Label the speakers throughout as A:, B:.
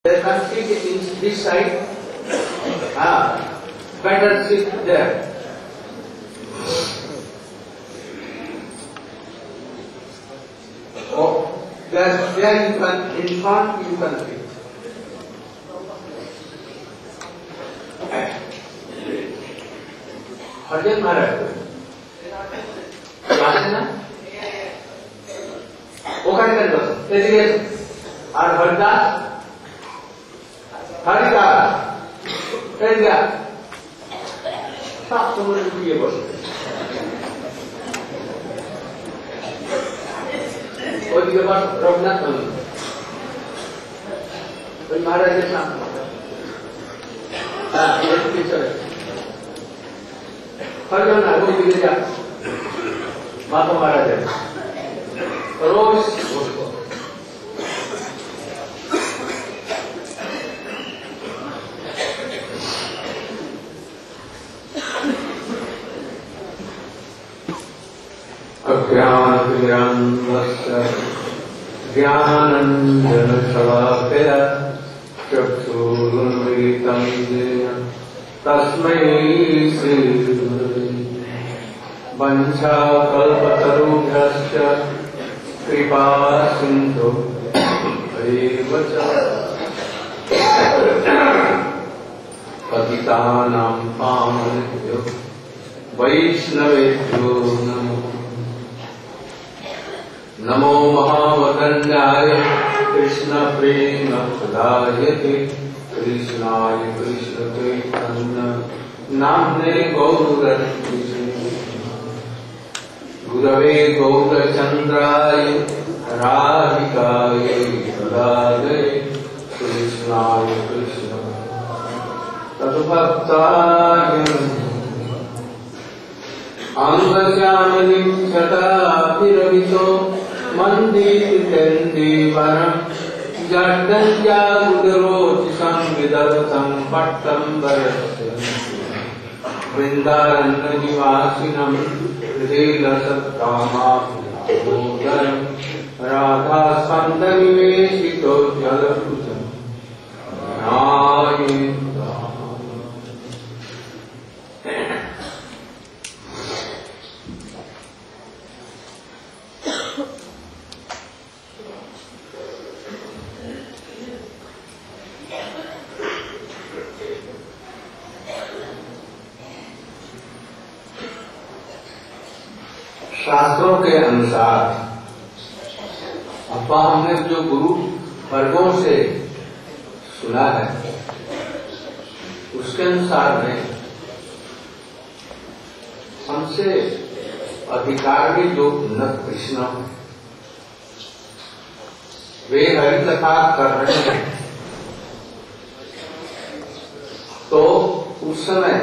A: They can sit in this side. Better sit there. Oh, there you can, in front you can sit. Harijan महाराज याद है ना वो क्या कर दो तेरे और हरदास हरिदास तेरे सब तुम लोग ये बोलो और ये बात रघुनाथ तो महाराज के साथ ये पीछे हर जन ना वो दिखे जा माता महाराज है रोज उसको ज्ञानांजन शलाकया चक्षुरुन्मीलितं येन तस्मै श्री वंशाकल्पतरुभ्यश्च कृपा सिन्धु एव च पतितानां पावनेभ्यो वैष्णवेभ्यो नमो महावदन्याय कृष्ण प्रेम प्रदायते कृष्णाय कृष्ण चैतन्य नाम्ने गौरहरे गुरवे गौरचन्द्राय राधिकाय तदालये कृष्णाय कृष्ण तद्भक्ताय अंगश्यामलिं शताभिरहितो मन्दिरं जड्डञ्जागुरोचिषं विदर्शं पट्टम्बरस्य वृन्दारण्यनिवासिनं हृदयलसत्कामाभूतरं राधास्कन्धनिवेशितो जलभुजं शास्त्रों के अनुसार अथवा हमने जो गुरु वर्गों से सुना है उसके अनुसार में हमसे अधिकारी जो उन्नत कृष्ण वे हरि कथा कर रहे हैं तो उस समय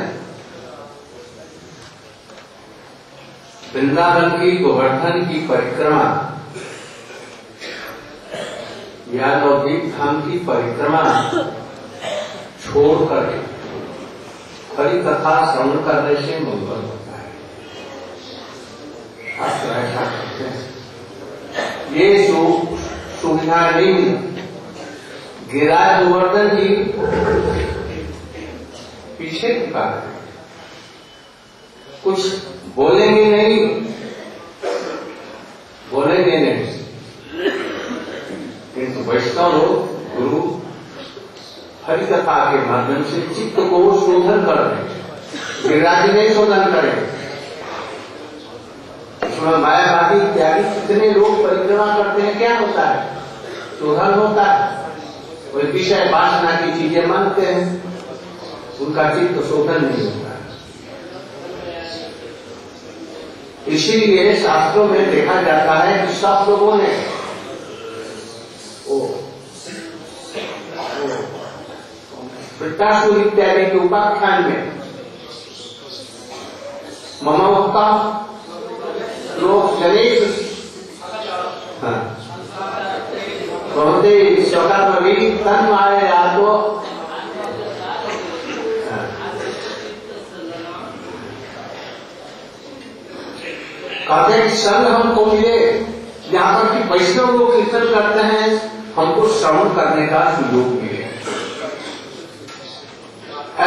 A: वृंदावन की गोवर्धन की परिक्रमा या नवद्वीप धाम की परिक्रमा छोड़कर हरि कथा श्रवण करने से मंगल होता है। शास्त्र ऐसा कहते हैं। ये सुविधा नहीं गिरिराज गोवर्धन जी पीछे की बात है, कुछ बोलेंगे नहीं, किंतु वैष्णव लोग गुरु हरि कथा के माध्यम से चित्त को शोधन कर रहे हैं। गिरिराज नहीं शोधन करें, उसमें मायावादी इत्यादि कितने लोग परिक्रमा करते हैं, क्या होता है? शोधन होता है। कोई विषय वासना की चीजें मानते हैं, उनका चित्त शोधन नहीं होता। इसीलिए शास्त्रों में देखा जाता है कि सब लोगों ने वृत्तासुर इत्यादि के उपाख्यान में ममोक्ता लोक जनेश बहुते स्वकर्म तन मारे यादो कहते हैं संग हमको मिले, यहाँ पर कि वैष्णव लोग कीर्तन करते हैं, हमको श्रवण करने का सुयोग मिले।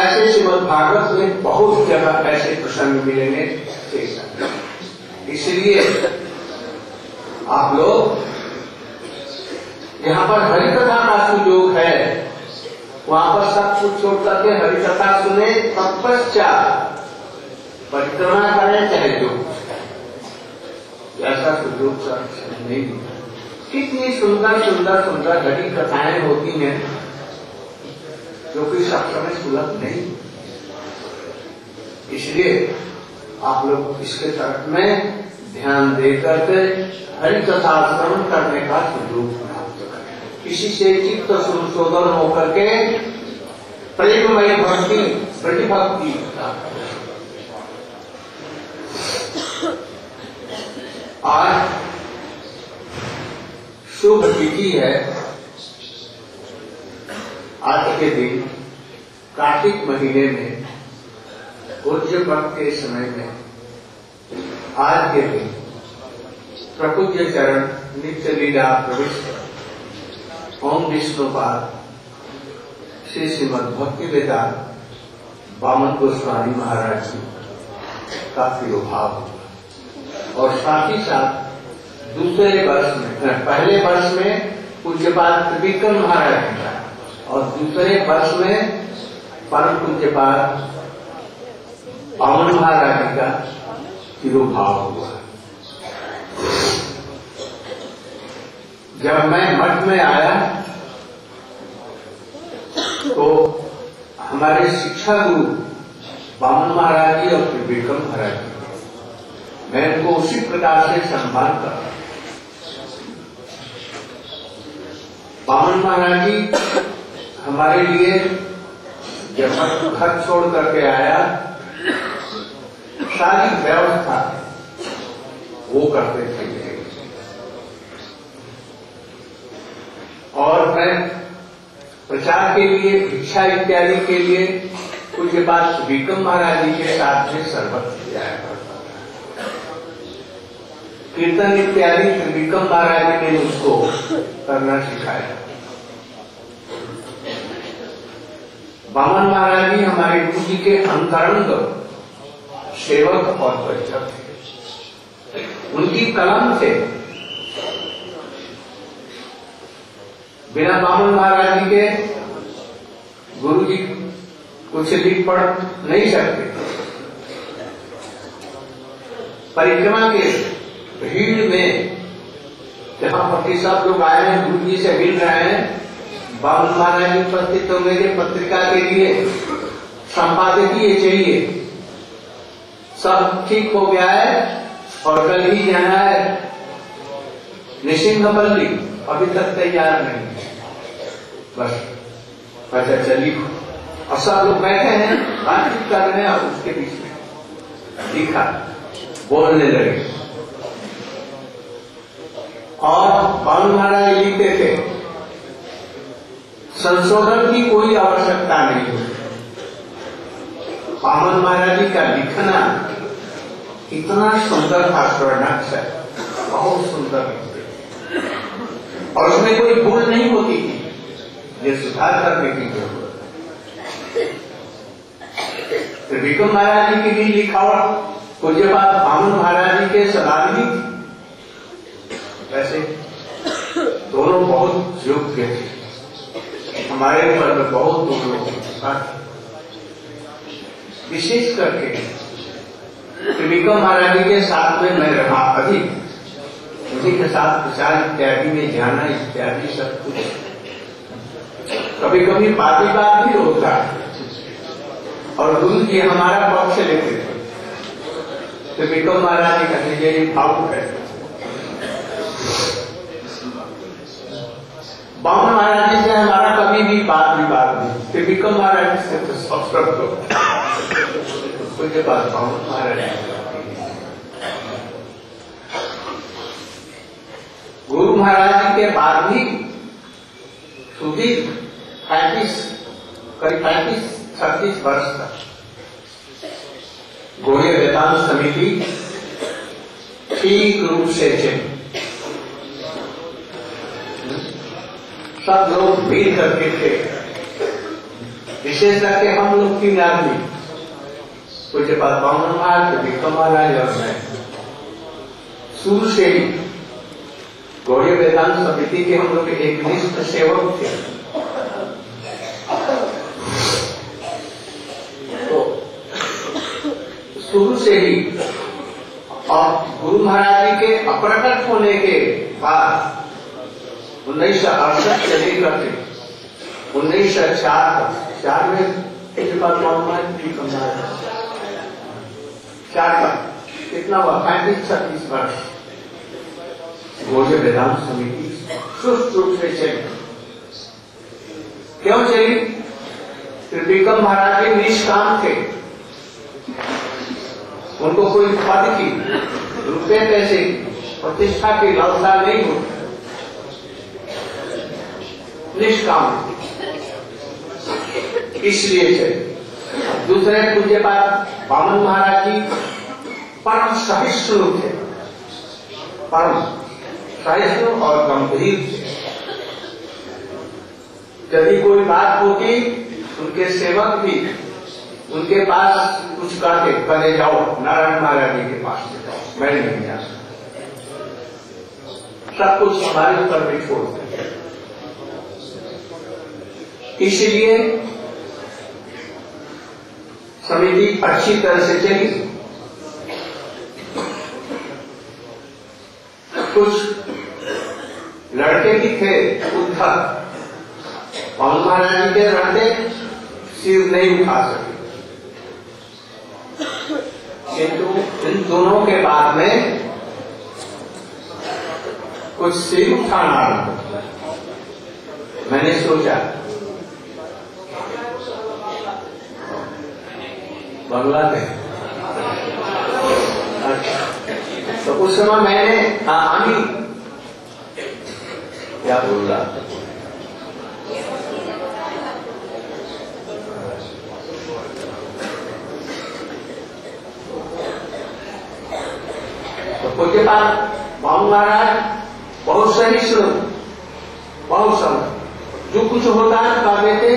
A: ऐसे श्रीमद् भागवत में बहुत जगह ऐसे प्रसंग मिलेंगे। इसलिए आप लोग यहाँ पर हरिकथा का सुयोग है, वहां पर सब कुछ छोड़ करके हरिकथा सुने, तत्पश्चात परिक्रमा करें, चाहे जो ऐसा सुयोग नहीं। कितनी सुंदर सुंदर सुंदर हरि कथाएं होती हैं जो कि सब समय सुलभ नहीं। इसलिए आप लोग इसके तरफ में ध्यान देकर के हरि कथा श्रवण करने का सुयोग प्राप्त करें। इसी से चित्त संशोधन होकर के प्रेममय भक्ति प्रतिभक्ति आज शुभ तिथि है। आज के दिन कार्तिक महीने में पूज्य पक्ष के समय में आज के दिन प्रपूज्य चरण नित्य लीला प्रविष्ट ओम विष्णुपाद श्री श्रीमद् भक्ति वेदांत वामन गोस्वामी महाराज जी का तिरुभाव हुआ। और साथ ही साथ दूसरे वर्ष में, पहले वर्ष में पूज्यपाद त्रिविक्रम महाराज जी का और दूसरे वर्ष में परम पूज्यपाद वामन महाराज जी का तिरुभाव हुआ। जब मैं मठ में आया तो हमारे शिक्षा गुरु वामन महाराज जी और त्रिविक्रम महाराज जी, मैं उनको उसी प्रकार से सम्मान करता। वामन महाराज जी हमारे लिए जब घर छोड़ करके आया, सारी व्यवस्था वो करते थे और मैं प्रचार के लिए, भिक्षा इत्यादि के लिए पूज्य पाद त्रिविक्रम महाराज जी के साथ में सर्वत्र जाया करता था। कीर्तन इत्यादि त्रिविक्रम महाराज जी ने उसको करना सिखाया। वामन महाराज जी हमारे गुरु जी के अंतरंग सेवक और परिचय थे, उनकी कलम थे। बिना वामन महाराज जी के गुरु जी कुछ लिख पढ़ नहीं सकते। परिक्रमा के भीड़ में जहां पर सब लोग आए हैं, गुरु जी से मिल रहे हैं, वामन महाराज जी उपस्थित होंगे कि पत्रिका के लिए संपादकीय चाहिए, सब ठीक हो गया है और कल ही जाना है निसिंहपल्ली, अभी तक तैयार नहीं, बस अच्छा चलिए। और सब लोग बैठे हैं, बातचीत कर रहे हैं और उसके बीच में लिखा बोलने लगे और वामन महाराज लिखते थे। संशोधन की कोई आवश्यकता नहीं होती। वामन महाराज जी का लिखना इतना सुंदर था, स्वर्णाक्षर बहुत सुंदर, और उसमें कोई भूल नहीं होती थी, ये सुधार करने की जरूरत। त्रिविक्रम महाराज जी की भी लिखावट पूज्यपाद वामन महाराज जी के सदानी थी। वैसे दोनों बहुत योग्य थे, हमारे ऊपर में बहुत लोगों के साथ, विशेष करके त्रिविक्रम महाराज जी के साथ में मैं रहा अधिक, उसी के साथ प्रचार इत्यादि में जाना इत्यादि सब कुछ। कभी कभी बात भी होता है और गुरु जी हमारा पक्ष लेते थे। त्रिविक्रम महाराज जी कहते ये भावुक है। वामन महाराज जी से हमारा कभी भी बात नहीं, त्रिविक्रम महाराज जी से तो सब उसके पास वामन महाराज गुरु महाराज जी के बाद भी सुदीर्घ 35-36 वर्ष तक गौड़ीय वेदांत समिति ठीक रूप से चली। सब लोग मिल करके थे। विशेष करके हम लोग 3 आदमी, पूज्य पाद बामन महाराज, विक्रम महाराज और मैं, शुरू से ही गौड़ीय वेदांत समिति के हम लोग एक निष्ठ सेवक थे। तो शुरू से ही, और गुरु महाराज जी के अप्रकट होने के बाद 1968 से लेकर के 1904 में कितना हुआ, 35-36 वर्ष गौड़ीय वेदांत समिति सुस्त रूप से चली। क्यों चली? त्रिविक्रम महाराज जी निष्काम थे, उनको कोई पद की, रुपए पैसे, प्रतिष्ठा की लालसा नहीं होती, निष्काम, इसलिए चले। दूसरे पूज्य पाद बामन महाराज जी परम सहिष्णु थे, परम सहिष्णु और गंभीर थे। यदि कोई बात होती, उनके सेवक भी उनके पास कुछ कहते, पहले जाओ नारायण महाराज जी के पास से जाओ, मैं नहीं जा सकता, सब कुछ हमारे ऊपर भी छोड़ते। इसलिए समिति अच्छी तरह से चली। कुछ लड़के भी थे उद्धर, बामन महाराज जी के रहते सिर नहीं उठा सके, किंतु इन दोनों के बाद में कुछ सिर उठाना रहा। मैंने सोचा बांग्लादेश, तो उस समय मैंने आमी क्या बोल रहा, तो पूज्य पाद बामन महाराज बहुत सहिष्णु, बहुत समय जो कुछ होता है कह देते,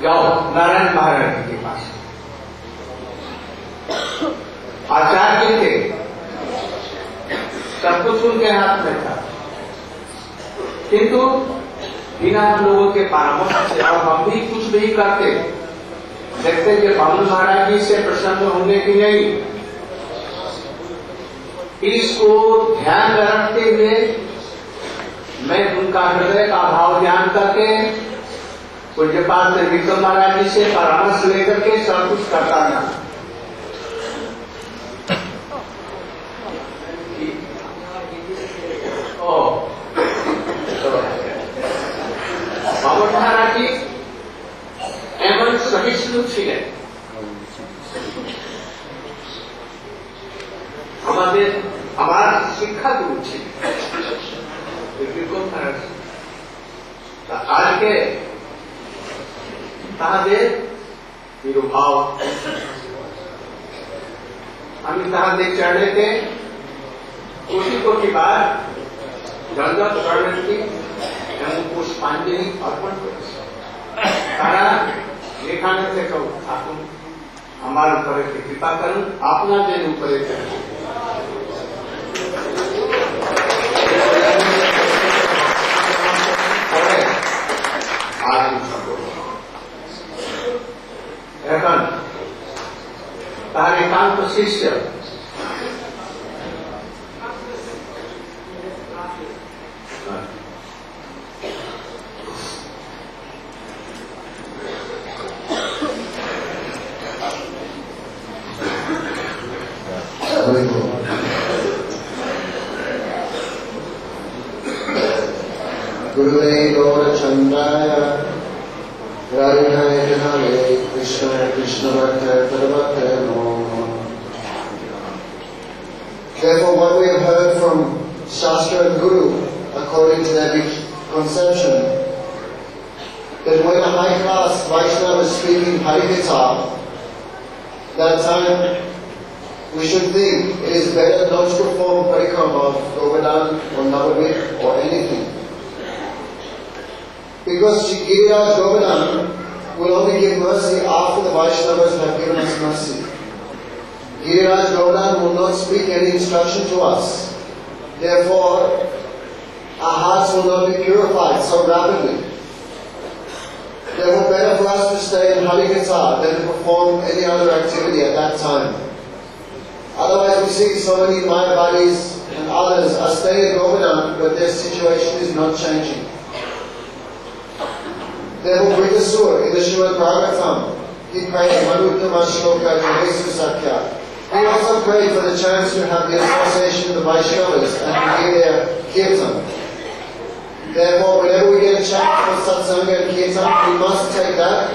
A: जाओ नारायण महाराज जी के पास। आचार्य थे, सब कुछ उनके हाथ में था, किंतु बिना हम लोगों के परामर्श से, और हम भी कुछ भी करते, देखते कि बामन महाराज जी से प्रसन्न होंगे कि नहीं। इसको ध्यान में रखते हुए मैं उनका हृदय का भाव जान करके पूज्यपाद त्रिविक्रम महाराज जी से परामर्श लेकर के सब कुछ करता था। बामन महाराज जी एवं सहिष्णु थे, हमारा शिक्षा गुरु थे त्रिविक्रम महाराज। आज के भाव हम तादे चढ़े थे, उसी को की बात दंडवत प्रणति एवं पुष्पांजलि अर्पण तारा लेखाने से कहूँ आप हमारे ऊपर कृपा करूं, अपना दिन ऊपर तार एकांत शिष्य
B: गुरुदेव गौरचंद्राय राधिकाय जनाय कृष्णाय कृष्णभक्ताय तद्भक्ताय नमो नमः. Therefore, what we have heard from Shastra and Guru, according to their conception, that when a high class Vaishnava is speaking Harikatha, that time we should think it is better not to perform parikrama of Govardhan or Navadvip or anything. Because Shri Giriraj Govardhan will only give mercy after the Vaishnavas have given us mercy. Giriraj Govardhan will not speak any instruction to us. Therefore, our hearts will not be purified so rapidly. Therefore, better for us to stay in Harikatha than to perform any other activity at that time. Otherwise, we see so many Mayavadis and others are staying at Govardhan, but their situation is not changing. Therefore, Vritasur in the Srimad Bhagavatam, he prayed Manuttama Shloka Jesu Sakya. He also prayed for the chance to have the association of the Vaishnavas and to hear their kirtan. Therefore, whenever we get a chance for satsanga and kirtan, we must take that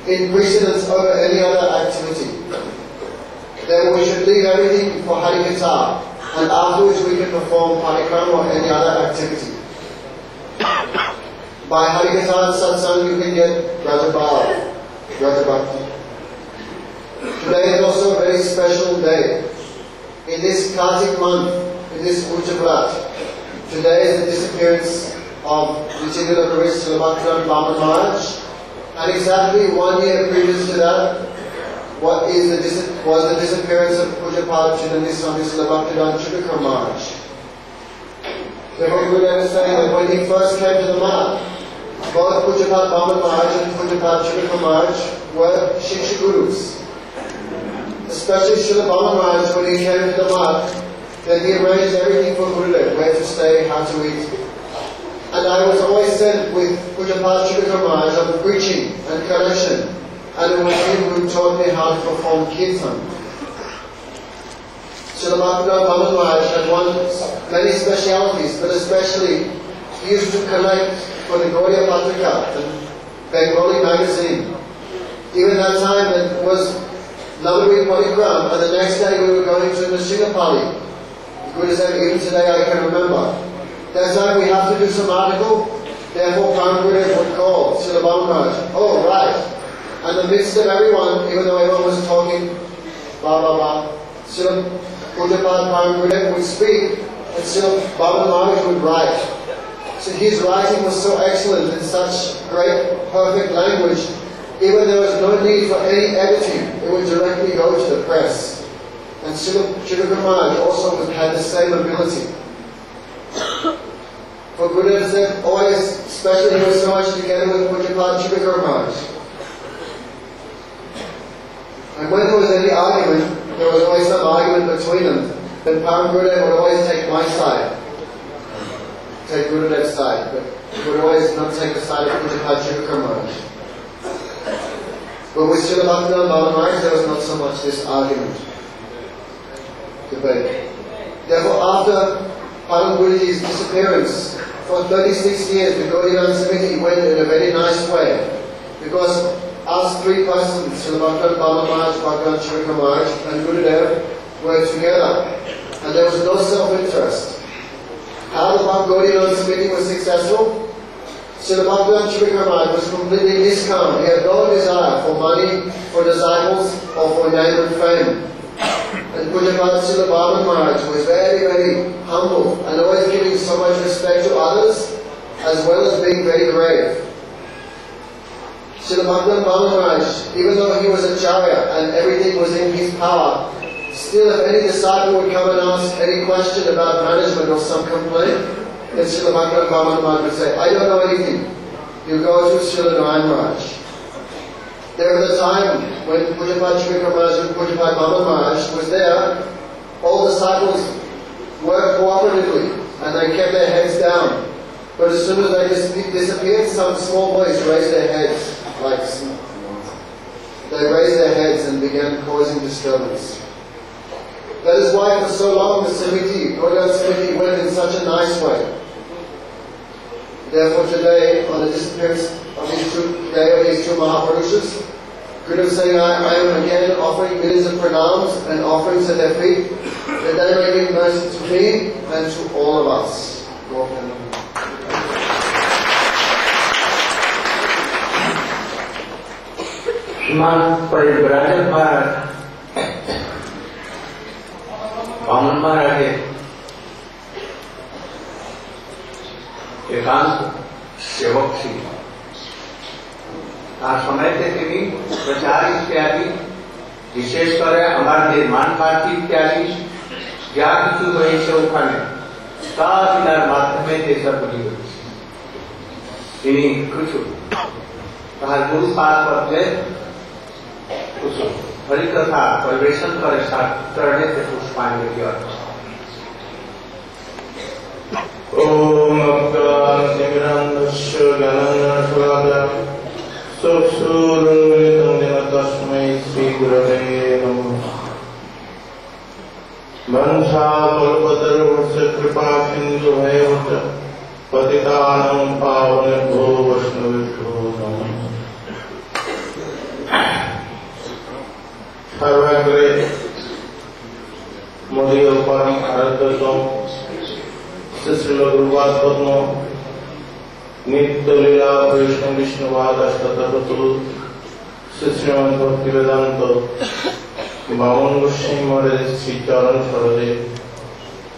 B: in precedence over any other activity. Therefore, we should leave everything for Harikatha, and afterwards we can perform parikrama or any other activity. By Harikatha and satsang, you can get Rajabhava, Rajabhakti. Today is also a very special day. In this Kartik month, in this Ujjavrat, today is the disappearance of Vijayanagar Srila Bhaktivedanta Vaman Maharaj, and exactly 1 year previous to that was the disappearance of Pujapad Chidandi Swami Srila Bhaktivedanta Chudakar Maharaj. Therefore, Gurudev is saying that when he first came to the Math, both Pujapad Vaman Maharaj and Pujapad Chudakar Maharaj were Shiksha Gurus. Especially Srila Vaman Maharaj, when he came to the Math, then he arranged everything for Gurudev, where to stay, how to eat. And I was always sent with Pujapad Chudakar Maharaj on preaching and collection, and it was him who taught me how to perform kirtan. Srila Bhaktivedanta Vaman Maharaj had many specialities, but especially he used to collect for the Gaudiya Patrika, the Bengali magazine. Even that time it was Navadvip Parikram, and the next day we were going to Nrsimhapalli. Guru said, even today I can remember. That time we have to do some article, therefore Param Gurudev would call Srila Vaman Maharaj. Oh, right. And in the midst of everyone, even though everyone was talking, blah, blah, blah, Srila Pujapad Param Gurudev would speak, and Srila Vaman Maharaj would write. So his writing was so excellent in such great, perfect language, even there was no need for any editing, it would directly go to the press. And Srila Chudakar Maharaj also had the same ability. For Gurudev said, always, especially he was so much together with Pujapad Chudakar Maharaj. And when there was any argument, there was always some argument between them, then Param Gurudev would always take my side. Take Gurudev's side, but he would always not take the side of Pujapad Chudakar Maharaj. But with Srila Bhaktivedanta Vaman Maharaj, there was not so much this argument, debate. Therefore, after Param Guruji's disappearance, for 36 years, the Gaudiya Samiti went in a very nice way. Because us three persons, Srila Bhaktivedanta Vaman Maharaj, Bhaktivedanta Chudakar Maharaj, and Gurudev were together. And there was no self-interest. How the Gaudiya Samiti was successful? Srila Bhaktivedanta Chudakar Maharaj was completely niskam. He had no desire for money, for disciples, or for name and fame. And Pujapad Srila Vaman Maharaj was very, very humble and always giving so much respect to others, as well as being very brave. Srila Bhaktivedanta Vaman Maharaj, even though he was a Acharya and everything was in his power, still if any disciple would come and ask any question about management or some complaint, then Srila Bhaktivedanta Vaman Maharaj would say, I don't know anything. You go to Srila Narayan Maharaj. There was a time when Pujapad Chudakar Maharaj and Pujapad Vaman Maharaj was there, all disciples worked cooperatively and they kept their heads down. But as soon as they disappeared, some small boys raised their heads, they raised their heads and began causing disturbance. That is why for so long the Samiti, Gaudiya Samiti went in such a nice way. Therefore today, on the disappearance of these two Mahapurushas, Gurudev is saying, I am again offering millions of pranams and offerings at their feet, that they may give mercy to me and to all of us.
A: श्रीमान परिव्राजक महाराज वामन महाराज एकांत सेवक ছিলেন। তার সময়তে তিনি প্রচার ইত্যাদি, বিশেষ করে আমার নির্মাণ কাজ ইত্যাদি যা কিছু হয়েছে ওখানে সব তার মাধ্যমে দেশাগুলি হয়েছে। তিনি কিছু তাহার গুরুপাদ পত্রে हरिकथा परिवेशन करे करने से पुष्पांजलि अर्पण।
C: ओम अज्ञानतिमिरान्धस्य ज्ञानाञ्जनशलाकया चक्षुरुन्मिलितं येन तस्मै श्रीगुरवे नमः। वंशाकल्पतरुर्भ्यश्च कृपासिन्धुभ्यः च पतितानां पावनेभ्यो वैष्णवेभ्यो नमः। सर्वाग्रे मदीयोपानि आराध्यत्वं श्रील गुरुपाद पद्म नित्यलीला कृष्ण विष्णुवाद अष्टतत्व श्री श्रीमद् भक्तिवेदांत बामन गोस्वामी महाराज श्री चरण सरोजे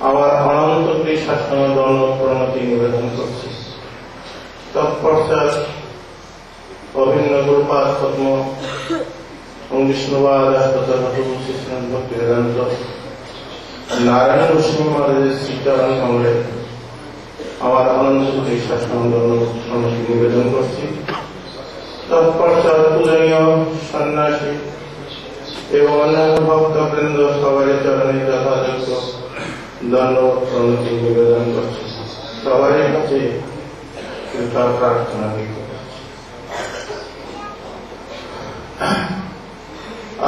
C: আমার অনন্ত কৃষ্ণাশ্রমে দণ্ড প্রণতি নিবেদন করছি। তৎপশ্চাৎ অভিন্ন গুরুপাদ পদ্ম विष्णुवाद भक्ति वेदांत नारायण गोस्वामी महाराज श्री चरण कमले আমার অনন্ত কৃষ্ণাশ্রমে নিবেদন করছি। তৎপশ্চাৎ পূজনীয় সন্ন্যাসী এবং অন্যান্য ভক্তবৃন্দ সবার চরণে যথাযোগ্য দণ্ডবত প্রণতি নিবেদন করছি। সবার কাছে কৃপা প্রার্থনা করছি।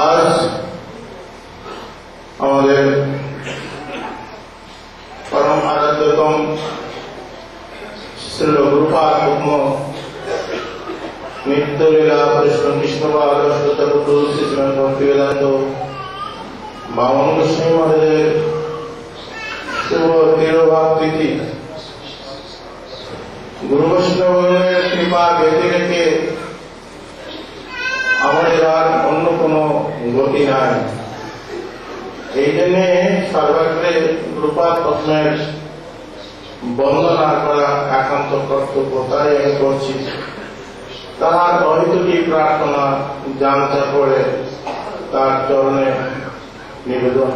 C: आज हमारे परम आराध्यतम श्री गुरुपाद पद्म नित्यलीला कृष्ण विष्णुवाद अष्टतत्व श्री श्रीमद् भक्तिवेदांत बामन गोस्वामी महाराज शुभ तिरुभाव तिथि गुरु वैष्णवेर कृपा बेঁধে রেখে আমাদের আর অন্য কোনো গতি নাই। এই জন্য সর্বাগ্রে গুরুপাদ পদ্মের বন্দনা করা একান্ত কর্তব্য, তাই আমি করছি। তাহার অহিতুকী প্রার্থনা জানতে পড়ে তার চরণে নিবেদন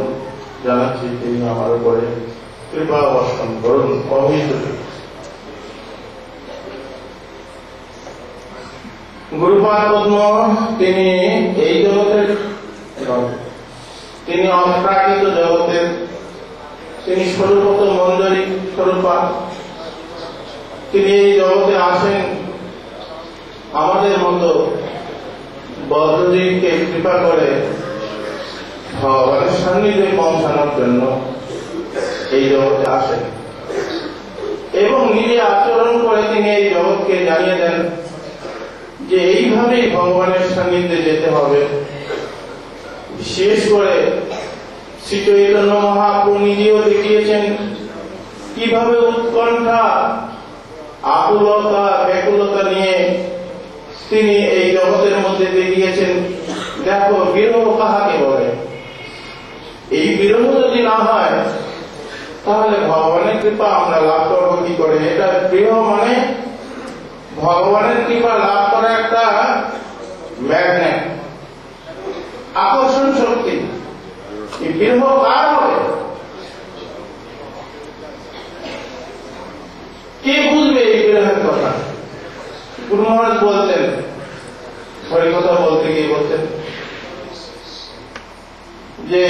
C: জানাচ্ছি, তিনি আমার উপরে কৃপা বর্ষণ করুন। অহিতুকী গুরুপাদ পদ্ম তিনি এই জগতের, তিনি অপ্রাকৃত জগতের, তিনি স্বরূপত মঞ্জরী স্বরূপা। তিনি এই জগতে আসেন আমাদের মতো বদ্ধজীবকে কৃপা করে ভগবানের সান্নিধ্যে পৌঁছানোর জন্য এই জগতে আসেন এবং নিজে আচরণ করে তিনি এই জগৎকে জানিয়ে দেন যে এইভাবেই ভগবানের সান্নিধ্যে যেতে হবে। বিশেষ করে শ্রী চৈতন্য মহাপ্রভু নিজেও দেখিয়েছেন কিভাবে উৎকণ্ঠা, আকুলতা, ব্যাকুলতা নিয়ে তিনি এই জগতের মধ্যে দেখিয়েছেন। দেখো বিরহ কাহাকে বলে, এই বিরহ যদি না হয় তাহলে ভগবানের কৃপা আমরা লাভ করবো কি করে? এটা বিরহ মানে ভগবানের কৃপা লাভ করা একটা ম্যাগনেট, আকর্ষণ শক্তি। এই বিরহ কার হবে? কে বুঝবে এই বিরহের কথা? গুরু মহারাজ বলতেন, হরি কথা বলতে গিয়ে বলতেন যে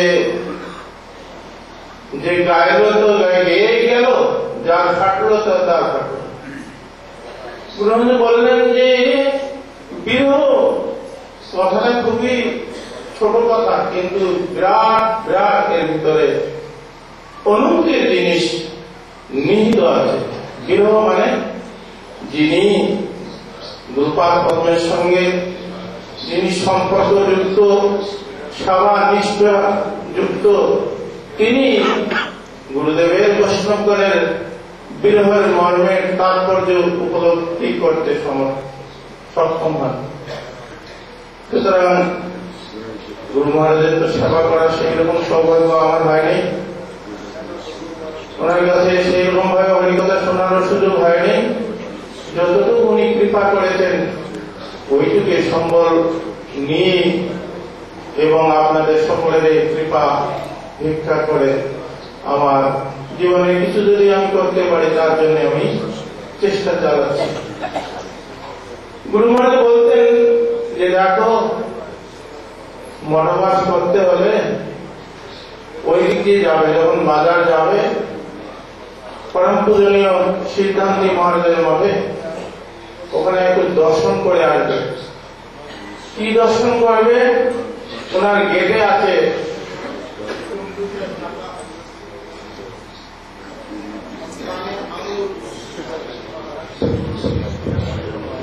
C: যে গায়ের তো গেয়ে গেল, যার ফাটলো তার ফাটলো। গুরু মহারাজ বললেন যে বিরহ কথাটা খুবই ছোট কথা, কিন্তু বিরাট বিরাট এর ভিতরে অনুভূতির জিনিস নিহিত আছে। বিরহ মানে যিনি গুরুপাদ পদ্মের সঙ্গে যিনি সম্পর্কযুক্ত, সভা নিষ্ঠা যুক্ত, তিনি গুরুদেবের বৈষ্ণবগণের বিরহের মর্মের তাৎপর্য উপলব্ধি করতে সক্ষম হন। সুতরাং গুরু মহারাজের তো সেবা করা সেই রকম সৌভাগ্য আমার হয়নি, ওনার কাছে সেই রকম ভাবে হরিকথা শোনারও সুযোগ হয়নি। যতটুকু উনি কৃপা করেছেন ওইটুকু সম্বল নিয়ে এবং আপনাদের সকলের এই কৃপা ভিক্ষা করে আমার জীবনে কিছু যদি আমি করতে পারি তার জন্য আমি চেষ্টা চালাচ্ছি। গুরু মহারাজ বলতেন যে দেখো, মঠবাস করতে হলে ওই দিক দিয়ে যাবে, যখন বাজার যাবে পরম পূজনীয় সিদ্ধান্তী মহারাজের মঠে, ওখানে একটু দর্শন করে আসবে। কি দর্শন করবে? ওনার গেটে আছে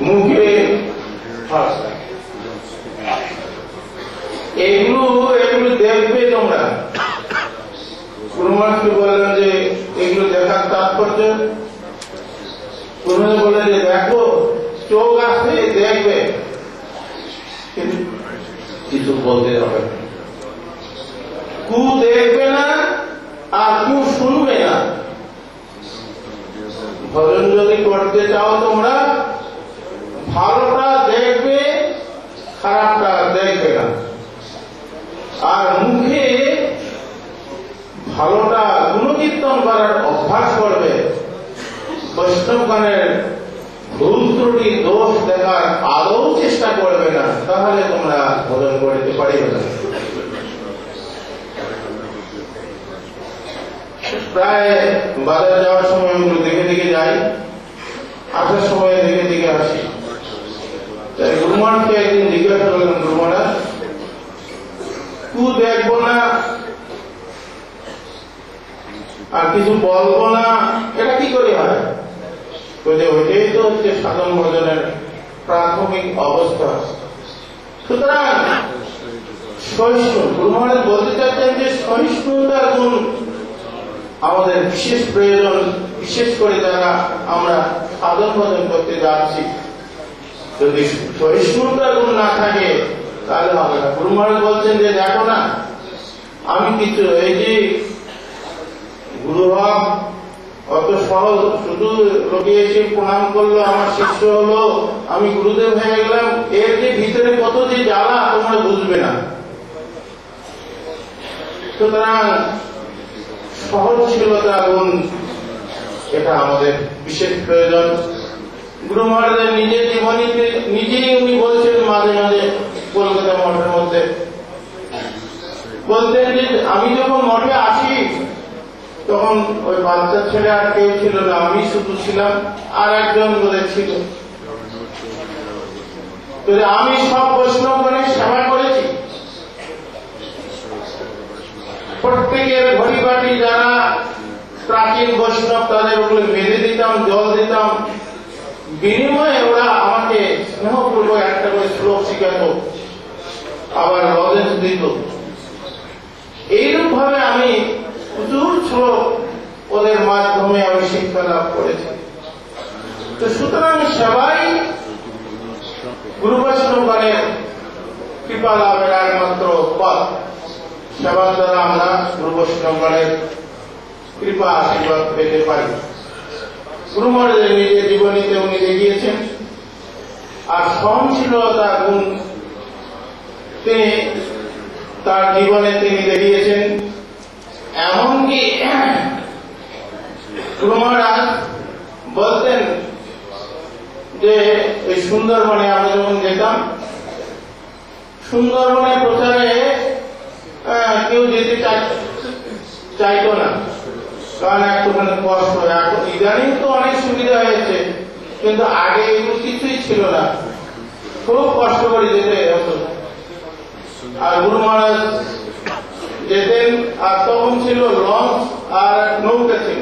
C: মুখে এগুলো দেখবে তোমরা। গুরু মহারাজকে বললেন যে এগুলো দেখার তাৎপর্য, গুরু বললেন যে দেখো, চোখ আসছে দেখবে, কিন্তু কিছু বলতে হবে। কু দেখবে না আর কু শুনবে না। ভজন যদি করতে চাও তোমরা, ভালোটা দেখবে, খারাপটা দেখবে না। আর মুখে ভালোটা গুণকীর্তন করার অভ্যাস করবে। বৈষ্ণবগণের ভুল ত্রুটি দোষ দেখার আদৌ চেষ্টা করবে না, তাহলে তোমরা ভজন করতে পারিবে না। প্রায় বাজার যাওয়ার সময় ওগুলো দেখে দেখে যাই, আসার সময় দেখে দেখে আসি। তাই গুরু মহারাজকে একদিন জিজ্ঞাসা করলেন, গুরু মহারাজ, কু দেখবো না আর কিছু বলবো না, এটা কি করে হয়? ওইটাই তো হচ্ছে সাধন ভজনের প্রাথমিক অবস্থা। সুতরাং সহিষ্ণু, গুরু মহারাজ বলতে চাচ্ছেন যে সহিষ্ণুতার গুণ আমাদের বিশেষ প্রয়োজন, বিশেষ করে যারা আমরা সাধন ভজন করতে যাচ্ছি। যদি সহিষ্ণুতার গুণ না থাকে তাহলে হবে না। গুরু মহারাজ বলছেন যে দেখো না, আমি কিছু এই যে গুরু হওয়া অত সহজ, শুধু লোকে এসে প্রণাম করলো, আমার শিষ্য হলো, আমি গুরুদেব হয়ে গেলাম, এর যে ভিতরে কত যে জ্বালা তোমরা বুঝবে না। সুতরাং সহনশীলতা গুণ, এটা আমাদের বিশেষ প্রয়োজন। গুরু মহারাজের নিজের জীবনীতে নিজেই উনি বলছেন, মাঝে মাঝে কলকাতা মঠের মধ্যে বলতেন যে আমি যখন মঠে আসি তখন ওই বাচ্চা ছেলে আর কেউ ছিল না, আমি শুধু ছিলাম, আর একজন বলে ছিল। আমি সব বৈষ্ণবগণের সেবা করেছি। প্রত্যেকের ঘড়ি বাটি যারা প্রাচীন বৈষ্ণব তাদের ওগুলো বেঁধে দিতাম, জল দিতাম, বিনিময়ে ওরা আমাকে স্নেহপূর্বক একটা করে শ্লোক শিখাত, আবার লজেন্স দিত। এইরূপ ভাবে আমি প্রচুর শ্লোক ওদের মাধ্যমে আমি শিক্ষা লাভ করেছি। তো সুতরাং সবাই গুরু বৈষ্ণবগণের কৃপা লাভের একমাত্র পথ। সেবার দ্বারা আমরা গুরু বৈষ্ণবগণের কৃপা আশীর্বাদ পেতে পারি। গুরু মহারাজের নিজের জীবনীতে উনি দেখিয়েছেন। আর সহনশীলতা গুণ তিনি তার জীবনে তিনি দেখিয়েছেন। এমনকি গুরু মহারাজ বলতেন যে এই সুন্দরবনে আমরা যখন যেতাম, সুন্দরবনে প্রচারে কেউ যেতে চাইতো না, কারণ একটুখানি কষ্ট। এখন ইদানিং তো অনেক সুবিধা হয়েছে, কিন্তু আগে এগুলো কিছুই ছিল না, খুব কষ্ট করে যেতে হতো। আর গুরু মহারাজ যেতেন, আর তখন ছিল লঞ্চ আর নৌকা ছিল।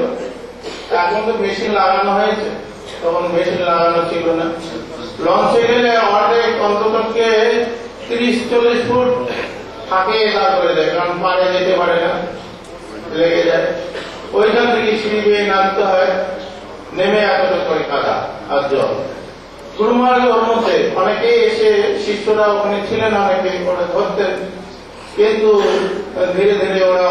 C: এখন তো মেশিন লাগানো হয়েছে, তখন মেশিন লাগানো ছিল না। লঞ্চে গেলে অনেক অন্ততকে 30-40 ফুট থাকে দাঁড় করে দেয়, কারণ পারে যেতে পারে না, লেগে যায়। ওইখান থেকে সিঁড়ি বেয়ে নামতে হয়, নেমে এতটা করে কাদা আর জল। গুরু মহারাজ ওর মধ্যে অনেকেই এসে, শিষ্যরা ওখানে ছিলেন, অনেকে ওরা ধরতেন, কিন্তু ধীরে ধীরে ওরা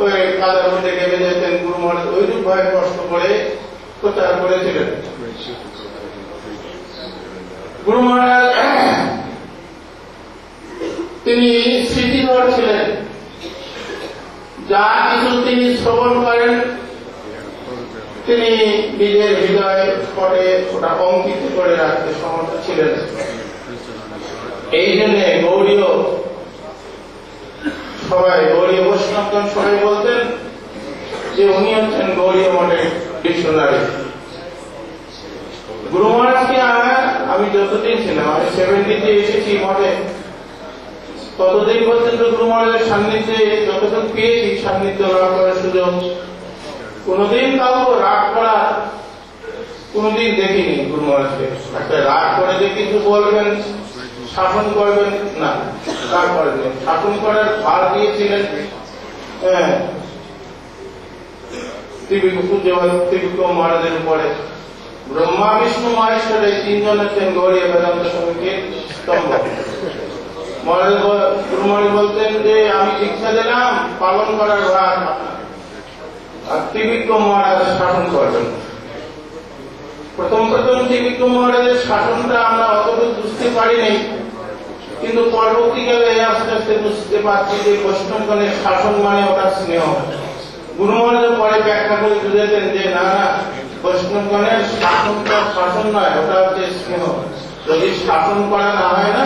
C: ওই কাদার মধ্যে নেমে যেতেন। গুরু মহারাজ ওইরূপ ভাবে কষ্ট করে প্রচার করেছিলেন। গুরু মহারাজ তিনি স্মৃতিধর ছিলেন, যা কিছু তিনি শ্রবণ করেন তিনি নিজের হৃদয় পটে ওটা অঙ্কিত করে রাখতে সমর্থ ছিলেন। এই জন্য গৌড়ীয় বৈষ্ণবগণ সবাই বলতেন যে উনি হচ্ছেন গৌড়ীয় মঠের ডিকশনারি। গুরু মহারাজকে আমি যতদিন ছিলাম, আমি 70-তে এসেছি মঠে, ততদিন পর্যন্ত গুরু মহারাজের সান্নিধ্যে যতটুকু পেয়েছি সান্নিধ্য লাভ করার সুযোগ, কোনদিন কাউকে রাগ করা কোনদিন দেখিনি। গুরু মহারাজকে একটা রাগ করে যে কিছু বলবেন, শাসন করবেন না, তারপরে শাসন করার ভার দিয়েছিলেন ত্রিবিক্রম মহারাজের উপরে। ব্রহ্মা বিষ্ণু মহেশ্বর এই তিনজন হচ্ছেন গৌড়ীয় বেদান্ত সমিতির স্তম্ভ। মহারাজ গুরু মহারাজ বলতেন যে আমি দীক্ষা দিলাম, পালন করার ভার আর ত্রিবিক্রম মহারাজ শাসন করবেন। প্রথম ত্রিবিক্রম মহারাজের শাসনটা আমরা অতটুকু বুঝতে পারিনি, কিন্তু পরবর্তীকালে আস্তে আস্তে বুঝতে পারছি যে বৈষ্ণবগণের শাসন মানে ওটা স্নেহ। গুরু মহারাজ পরে ব্যাখ্যা করে বুঝেছেন যে না না, বৈষ্ণবগণের শাসনটা শাসন নয়, ওটা হচ্ছে স্নেহ। যদি শাসন করা না হয় না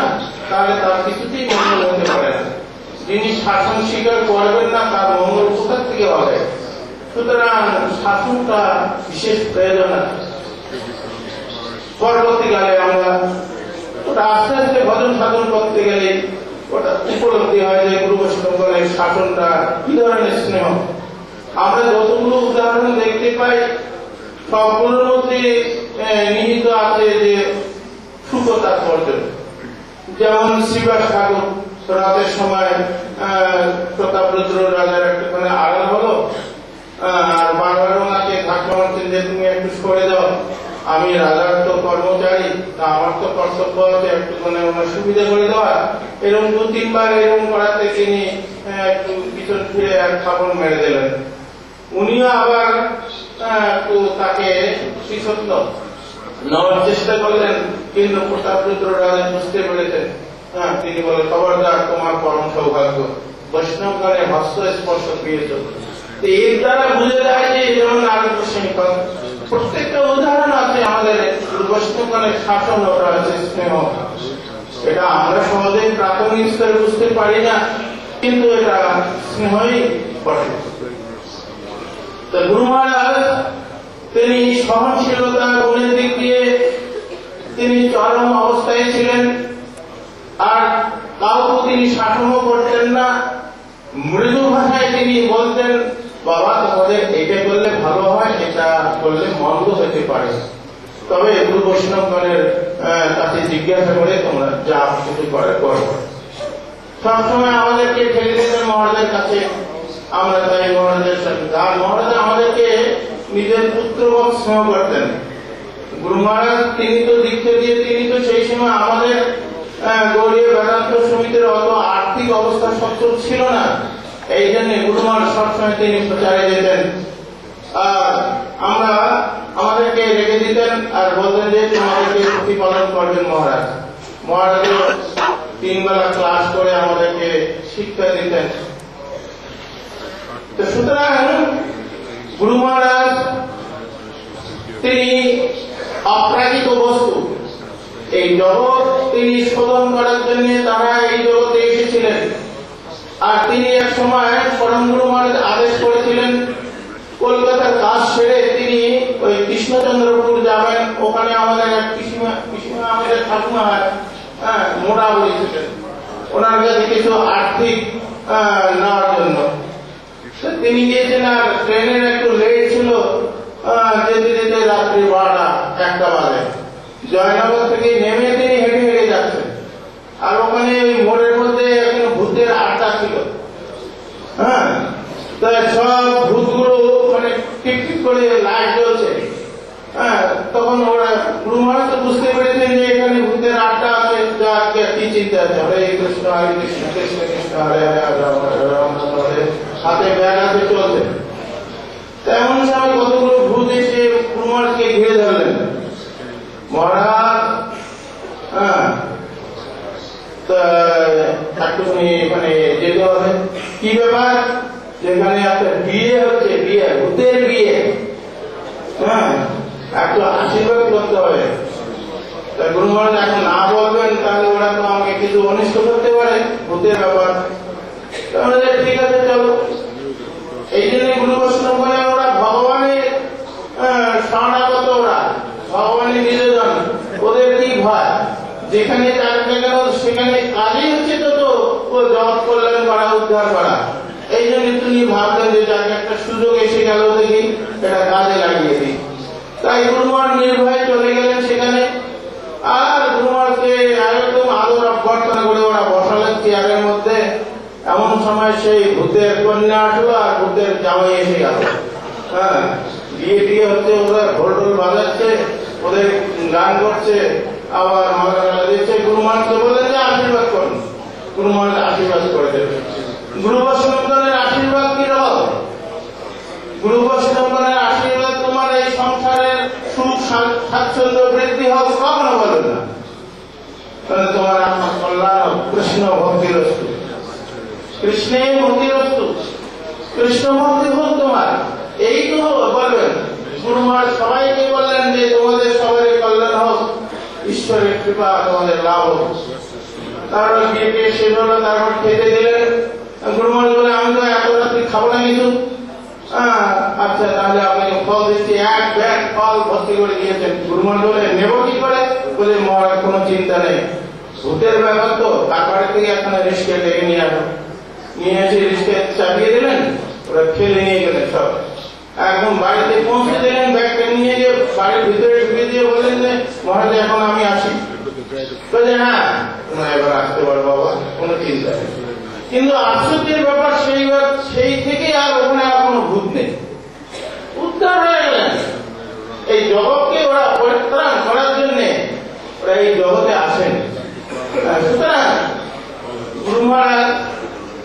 C: তাহলে তার কিছুতেই মঙ্গল হতে পারে না। যিনি শাসন স্বীকার করবেন না তার মঙ্গল কোথা থেকে হবে? সুতরাং শাসনটা বিশেষ প্রয়োজন আছে। পরবর্তীকালে আমরা ওটা আস্তে আস্তে ভজন সাধন করতে গেলে ওটা উপলব্ধি হয় যে গুরু বৈষ্ণবগণের শাসনটা কি ধরনের স্নেহ। আমরা যতগুলো উদাহরণ দেখতে পাই সবগুলোর মধ্যে নিহিত আছে যে সুখ তাৎপর্য। যেমন শ্রীবাস ঠাকুর রাতের সময় প্রতাপরুদ্র রাজার একটুখানে আড়াল হলো, আর বাংলার ওনাকে ধাক্কা মারছেন যে তুমি একটু সরে যাও, আমি রাজার তো কর্মচারী, আমার তো কর্তব্য আছে একটুখানে ওনার সুবিধা করে দেওয়া। এরকম 2-3 বার এরকম করাতে তিনি একটু পিছন ফিরে এক থাপন মেরে দিলেন। উনিও আবার একটু তাকে শিশত্ব নেওয়ার চেষ্টা করলেন, কিন্তু প্রতাপরুদ্র রাজা বুঝতে পেরেছেন। তিনি বলেন খবরদার, তোমার পরম সৌভাগ্য, বৈষ্ণবগণের হস্ত স্পর্শ পেয়েছ। এর দ্বারা বুঝে যায় যে যেমন আনন্দ সিংহ প্রত্যেকটা উদাহরণ আছে আমাদের বৈষ্ণবগণের শাসন, ওটা আছে স্নেহ। এটা আমরা সহজে প্রাথমিক স্তরে বুঝতে পারি না, কিন্তু এটা স্নেহই বটে। তো গুরু মহারাজ তিনি সহনশীলতা গুণের দিক দিয়ে তিনি চরম অবস্থায় ছিলেন, আর কাউকে তিনি শাসনও করতেন না। মৃদু ভাষায় তিনি বলতেন, বাবা তোমাদের এটা করলে ভালো হয়, এটা করলে মন্দ হতে পারে, তবে গুরু বৈষ্ণবগণের কাছে জিজ্ঞাসা করে তোমরা যা কিছু করে করো। সবসময় আমাদেরকে ঠেলে দিতেন মহারাজের কাছে, আমরা তাই মহারাজের সাথে। আর মহারাজ আমাদেরকে নিজের পুত্রবৎ স্নেহ করতেন। গুরু মহারাজ তিনি তো দীক্ষা দিয়ে তিনি তো সেই সময় আমাদের গৌড়ীয় বেদান্ত সমিতির অত আর্থিক অবস্থা সচ্ছল ছিল না। এই জন্য গুরু মহারাজ সবসময় তিনি প্রচারে যেতেন, আর আমরা আমাদেরকে রেখে দিতেন আর বলতেন যে তোমাদেরকে প্রতিপালন করবেন মহারাজ। মহারাজ 3 বেলা ক্লাস করে আমাদেরকে শিক্ষা দিতেন। তো সুতরাং গুরু মহারাজ তিনি অপ্রাকৃত বস্তু, এই জগৎ তিনি শোধন করার জন্য তারা এই জগতে এসেছিলেন। আর তিনি এক সময় পরম গুরু মহারাজ আদেশ করেছিলেন কলকাতার কাজ সেরে তিনি ওই কৃষ্ণচন্দ্রপুর যাবেন। ওখানে আমাদের এক পিসিমা আমাদের ঠাকুমা মোড়া বলেছিলেন, ওনার কাছে কিছু আর্থিক নেওয়ার জন্য তিনি গিয়েছেন। আর ট্রেনের একটু লেট ছিল, যেতে যেতে রাত্রি 12টা-1টা বাজে। জয়নগর থেকে নেমে তিনি হেঁটে হেঁটে যাচ্ছেন, আর ওখানে মোড়ের মধ্যে এখন ভূতের আড্ডা ছিল। তাই সব ভূতগুলো মানে টিক টিক করে লাইট জ্বলছে। তখন ওরা গুরু মহারাজ তো বুঝতে পেরেছেন যে এখানে ভূতের আড্ডা আছে, যা কি চিন্তা আছে, হরে কৃষ্ণ হরে কৃষ্ণ কৃষ্ণ কৃষ্ণ হরে হরে রাম রাম হরে, হাতে ব্যাগ হাতে চলছে। তেমন সময় কতগুলো ভূত এসে গুরু মহারাজকে ঘিরে ধরলেন। মহারাজ একটুখানি এখানে যেতে হবে। কি ব্যাপার? যেখানে একটা বিয়ে হচ্ছে, বিয়ে, ভূতের বিয়ে, হ্যাঁ, একটু আশীর্বাদ করতে হবে। গুরু মহারাজ এখন না বলবেন তাহলে ওরা তো আমাকে কিছু অনিষ্ট করতে পারে, ভূতের ব্যাপার। তাহলে ঠিক আছে চলো। এই জন্য গুরু বৈষ্ণব বলে ওরা ভগবানের শরণাগত, ওরা ভগবানের নিবেদন, ওদের কি ভয়? যেখানে যাচ্ছে কেন সেখানে কাজই হচ্ছে তো ও জগৎ কল্যাণ করা, উদ্ধার করা। এই জন্য তুমি ভাবলেন যে যাকে একটা সুযোগ এসে গেল দেখি এটা কাজে লাগিয়ে দিই। তাই গুরুমার নির্ভয়ে চলে গেলেন সেখানে। আর গুরুমারকে একদম আদর অভ্যর্থনা করে ওরা বসালেন চেয়ারের মধ্যে। এমন সময় সেই ভূতের কন্যা আসলো আর ভূতের জামাই এসে গেল। হ্যাঁ, বিয়ে টিয়ে হচ্ছে, ওরা ঢোল ঢোল বাজাচ্ছে, ওদের গান করছে, আবার মালা দিচ্ছে। গুরুমানকে বললেন যে আশীর্বাদ করুন। গুরুমান আশীর্বাদ করে দেবে। গুরু বৈষ্ণবগণের আশীর্বাদ কি রকম? গুরু বৈষ্ণবগণের আশীর্বাদ তোমার এই সংসারের সুখ স্বাচ্ছন্দ্য বৃদ্ধি হোক, কখনো বলবে না। তাহলে তোমার কল্যাণ কৃষ্ণ ভক্তিরস্তু, কৃষ্ণে ভক্তিরস্তু, কৃষ্ণ ভক্তি হোক তোমার, এই তো বলবেন। গুরু মহারাজ সবাইকে বললেন যে তোমাদের সবারই কল্যাণ হোক, ঈশ্বরের কৃপা তোমাদের লাভ হোক। তারপর বিয়ে শেষ হলো, তারপর খেতে দিলেন। গুরু মহারাজ বলে আমি তো এত রাত্রি খাবো না কিছু। আচ্ছা তাহলে আপনাকে ফল দিচ্ছি। এক ব্যাগ ফল ভর্তি করে দিয়েছেন। গুরু মহারাজ বলে নেবো কি করে? বলে মহারাজ কোনো চিন্তা নেই, ভূতের ব্যাপার তো, তারপরে থেকে এখন রিস্কে ডেকে নিয়ে আসো। নিয়ে এসে রিস্কে চাপিয়ে দিলেন, ওরা ফেলে নিয়ে গেলেন সব। একদম বাড়িতে পৌঁছে দিলেন, ব্যাগটা নিয়ে গিয়ে বাড়ির ভিতরে ঢুকে দিয়ে বললেন যে মহারাজ এখন আমি আসি। বলে হ্যাঁ তোমরা এবার আসতে পারো বাবা, কোনো চিন্তা নেই। কিন্তু আশ্চর্যের ব্যাপার সেই থেকে আর ওখানে আর কোনো ভূত নেই, উদ্ধার হয়ে গেলেন। এই জগৎকে ওরা পরিত্রাণ করার জন্য ওরা এই জগতে আসেন। সুতরাং গুরু মহারাজ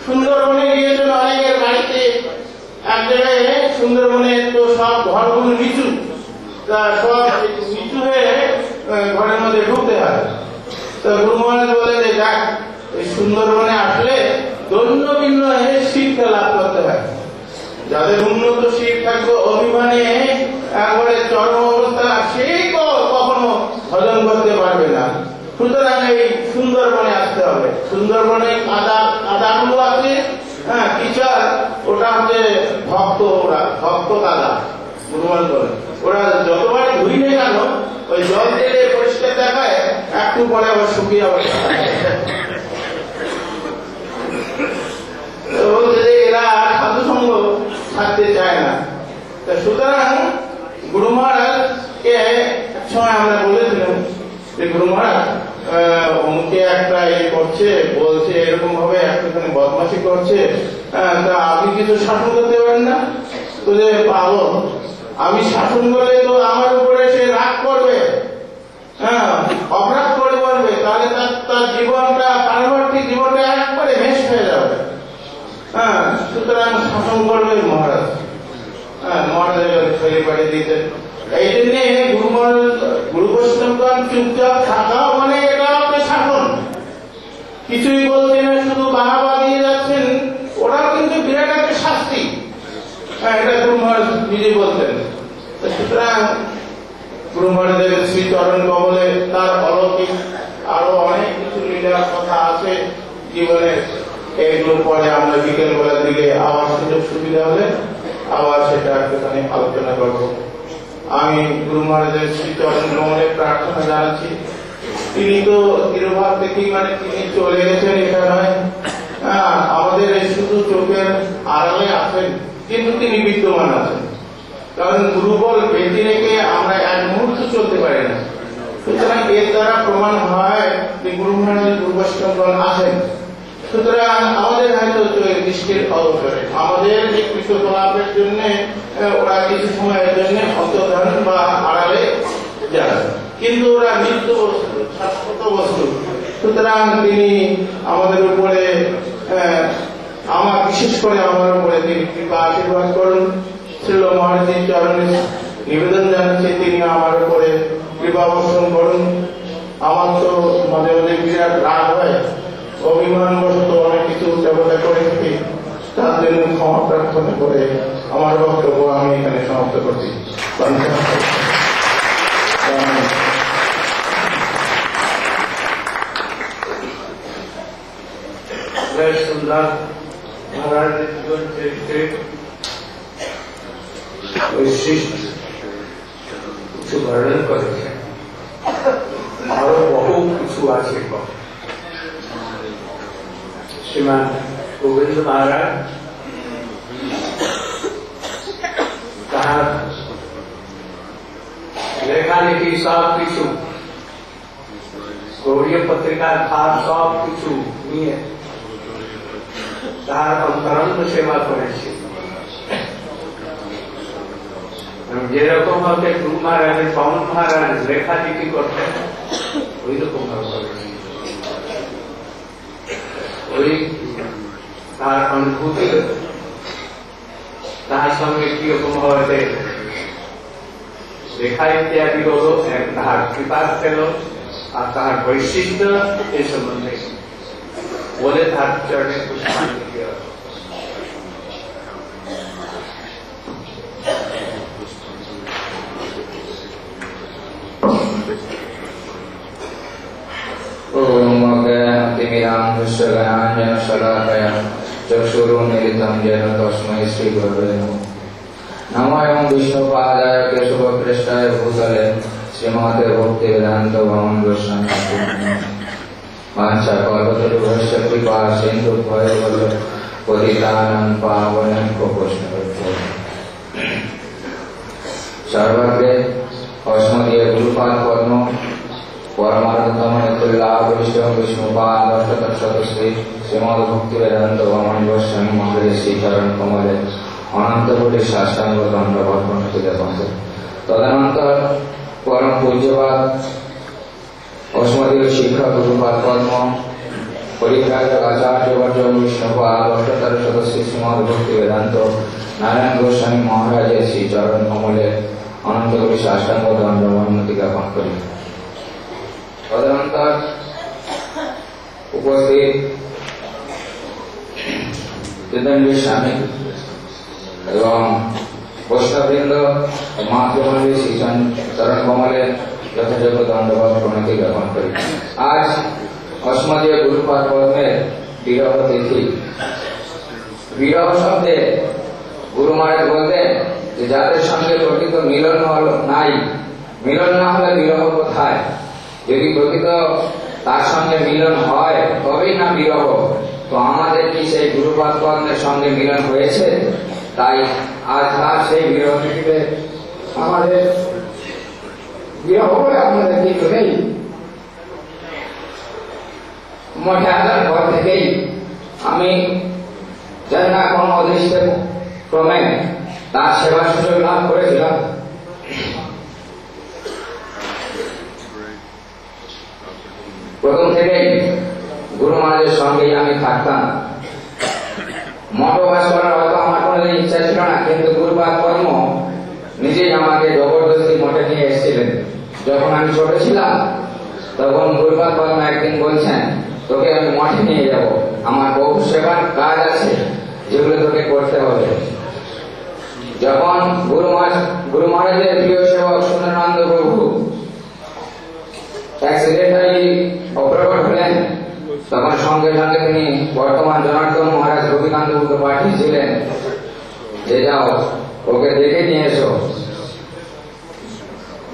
C: সুন্দরবনে গিয়েছেন অনেকের বাড়িতে। এক জায়গায় সুন্দরবনে তো সব ঘরগুলো নিচু, সব নিচু হয়ে ঘরের মধ্যে ঢুকতে হয়। তো গুরু মহারাজ বলে যে দেখ, এই সুন্দরবনে আসলে দৈন্য ভিন্ন হয়ে শিক্ষা লাভ করতে হয়। যাদের উন্নত শিখ থাকবে, অভিমানে একবারে চরম অবস্থা, সেই কখনো হজম করতে পারবে না। সুতরাং এই সুন্দরবনে আসতে হবে। সুন্দরবনে কাদাগুলো আছে, হ্যাঁ, টিচার, ওটা হচ্ছে ভক্ত, ওরা ভক্ত কাদা। গুরুমান বলে ওরা যতবারই ধুইলে গেল ওই জল দিলে পরিষ্কার দেখায়, একটু পরে আবার শুকিয়ে আবার এরা সাধু সঙ্গ থাকতে চায় না। সুতরাং গুরু মহারাজকে এক সময় আমরা বলেছিলাম যে গুরু মহারাজ অমুকে একটা করছে, বলছে এরকম ভাবে একটুখানি বদমাশি করছে, তা আপনি কিছু শাসন করতে পারেন না? তো যে পাবো আমি শাসন করলে তো আমার উপরে সে রাগ করবে, হ্যাঁ, অপরাধ করে বলবে, তাহলে তার জীবনটা, পারমার্থিক জীবনটা একবারে ভেস্ট হয়ে যাবে। হ্যাঁ, সুতরাং শাসন করবে মহারাজ। হ্যাঁ, মহারাজের ফেরি পাঠিয়ে দিতেন। এই জন্যে গুরু বৈষ্ণবগণ চুপচাপ থাকা মানে এটা হচ্ছে শাসন। কিছুই বলছেন না, শুধু বাহাবা দিয়ে যাচ্ছেন, ওরাও কিন্তু বিরাট একটা শাস্তি। হ্যাঁ, এটা গুরু মহারাজ নিজে বলতেন। সুতরাং গুরু মহারাজের শ্রী চরণ কমলে তার অলৌকিক আরো অনেক কিছু লীলার কথা আছে জীবনে। এগুলো পরে আমরা বিকেল বেলার দিকে আবার সুযোগ সুবিধা হলে আবার সেটা একটুখানি আলোচনা করবো। আমি গুরু মহারাজের শ্রী চরণ কমলে প্রার্থনা জানাচ্ছি। তিনি তো তিরুভাব থেকেই মানে তিনি চলে গেছেন এটা নয়, আমাদের শুধু চোখের আড়ালে আছেন, কিন্তু তিনি বিদ্যমান আছেন। কারণ গুরুবল বেঁধে রেখে আমরা এক মুহূর্ত চলতে পারি না। সুতরাং এর দ্বারা প্রমাণ হয় যে গুরু মহারাজের গুরু বৈষ্ণবগণ আছেন। সুতরাং আমাদের হয়তো দৃষ্টির অবসরে আমাদের যে কৃতকলাপের জন্য ওরা কিছু সময়ের জন্য অন্তর্ধান বা আড়ালে যান, কিন্তু ওরা নিত্য বস্তু, শাশ্বত বস্তু। সুতরাং তিনি আমাদের উপরে, বিশেষ করে আমার উপরে তিনি কৃপা আশীর্বাদ করুন। শ্রীল মহারাজের চরণে নিবেদন জানাচ্ছি তিনি আমার উপরে কৃপা বর্ষণ করুন। আমার তো মাঝে মাঝে বিরাট রাগ হয়, অভিমানবশত অনেক কিছু উচ্চাবতা করে থাকি, তার জন্য ক্ষমা প্রার্থনা করে আমার বক্তব্য আমি এখানে সমাপ্ত করছি।
A: सुंदर महाराज जीवन चरित्र वैशिष्ट কিছু বর্ণন করেছেন, আরো বহু কিছু আছে। শ্রীমান গোবিন্দ মহারাজ তাহার লেখালেখি সব কিছু গৌড়ীয় পত্রিকার ভার সব কিছু নিয়ে তার অন্তরঙ্গ সেবা করেছে। যেরকম ভাবে গুরু মহারাজের পবন মহারাজ লেখালেখি করতেন ওই রকম ভাবে করেছে। ওই তার অনুভূতি তার সঙ্গে কিরকম ভাবে লেখা ইত্যাদি হল, তাহার কৃপা ছিল আর তাহার বৈশিষ্ট্য এ সম্বন্ধে বলে তার চরণে পুষ্পাঞ্জলি দেওয়া।
D: चक्षुरुन्मीलितं येन तस्मै श्रीगुरवे नमः। नमो एवं विष्णुपादाय केशवपृष्ठाय भूतले श्रीमते भक्तिवेदान्त भगवान् गोस्वामी वाञ्छाकल्पतरुभ्यश्च कृपा सिन्धुभ्यो पतितानां पावनेभ्यो वैष्णवेभ्यो। सर्वत्र अस्मदीय गुरुपाद पद्म परमार्थतम लाभविष्णु विष्णुपाद श्री श्रीमद भक्तिवेदान्त भगवान् गोस्वामी महाराज श्री चरण कमले अनंत कोटि साष्टांग दंडवत प्रणति देवते। तदनंतर परम पूज्यपाद अस्मदीय शिक्षक गुरुपाद पद्म परिव्राजक आचार्य वर्य विष्णुपाद श्री श्रीमद भक्तिवेदान्त नारायण गोस्वामी महाराज श्री चरण कमले अनंत कोटि साष्टांग दंडवत प्रणति ज्ञापन करी। तदनंतर उपस्थित तीर्थंकर स्वामी एवं वैष्णववृंद मातृमंडली श्री चरण कमले यथायोग्य दंडवत प्रणति ज्ञापन करी। आज अस्मदीय गुरुपाद पद्मेर विरह तिथि। विरह शब्दे गुरु महाराज बोलते যাদের সঙ্গে প্রকৃত মিলন নাই, মিলন না হলে বিরহ কোথায়? যদি প্রকৃত তার সঙ্গে মিলন হয় তবেই না বিরহ। তো আমাদের কি সেই গুরুপাদ পদ্মের সঙ্গে মিলন হয়েছে? তাই আজ তার সেই বিরহ থেকে আমাদের বিরহ বলে আমাদের কিছু নেই। মঠে আসার পর থেকেই আমি জানি না কোনো অদৃষ্ট ক্রমে তার সেবা সুযোগ লাভ করেছিলাম। প্রথম থেকেই গুরু মহারাজের সঙ্গেই আমি থাকতাম। মঠবাস করার হয়তো আমার কোনোদিন ইচ্ছা ছিল না, কিন্তু গুরুপাদ পদ্ম নিজেই আমাকে জবরদস্তি মঠে নিয়ে এসেছিলেন। যখন আমি ছোট ছিলাম তখন গুরুপাদ পদ্ম একদিন বলছেন, তোকে আমি মঠে নিয়ে যাব, আমার বহু সেবার কাজ আছে যেগুলো তোকে করতে হবে। যখন গুরু মহারাজের প্রিয় সেবক সুন্দরানন্দ প্রভু অ্যাক্সিডেন্টালি অপ্রকট হলেন, তখন সঙ্গে সঙ্গে তিনি বর্তমান জনার্দন মহারাজ গোপীকান্তকে পাঠিয়েছিলেন যে যাও ওকে দেখে নিয়ে এসো।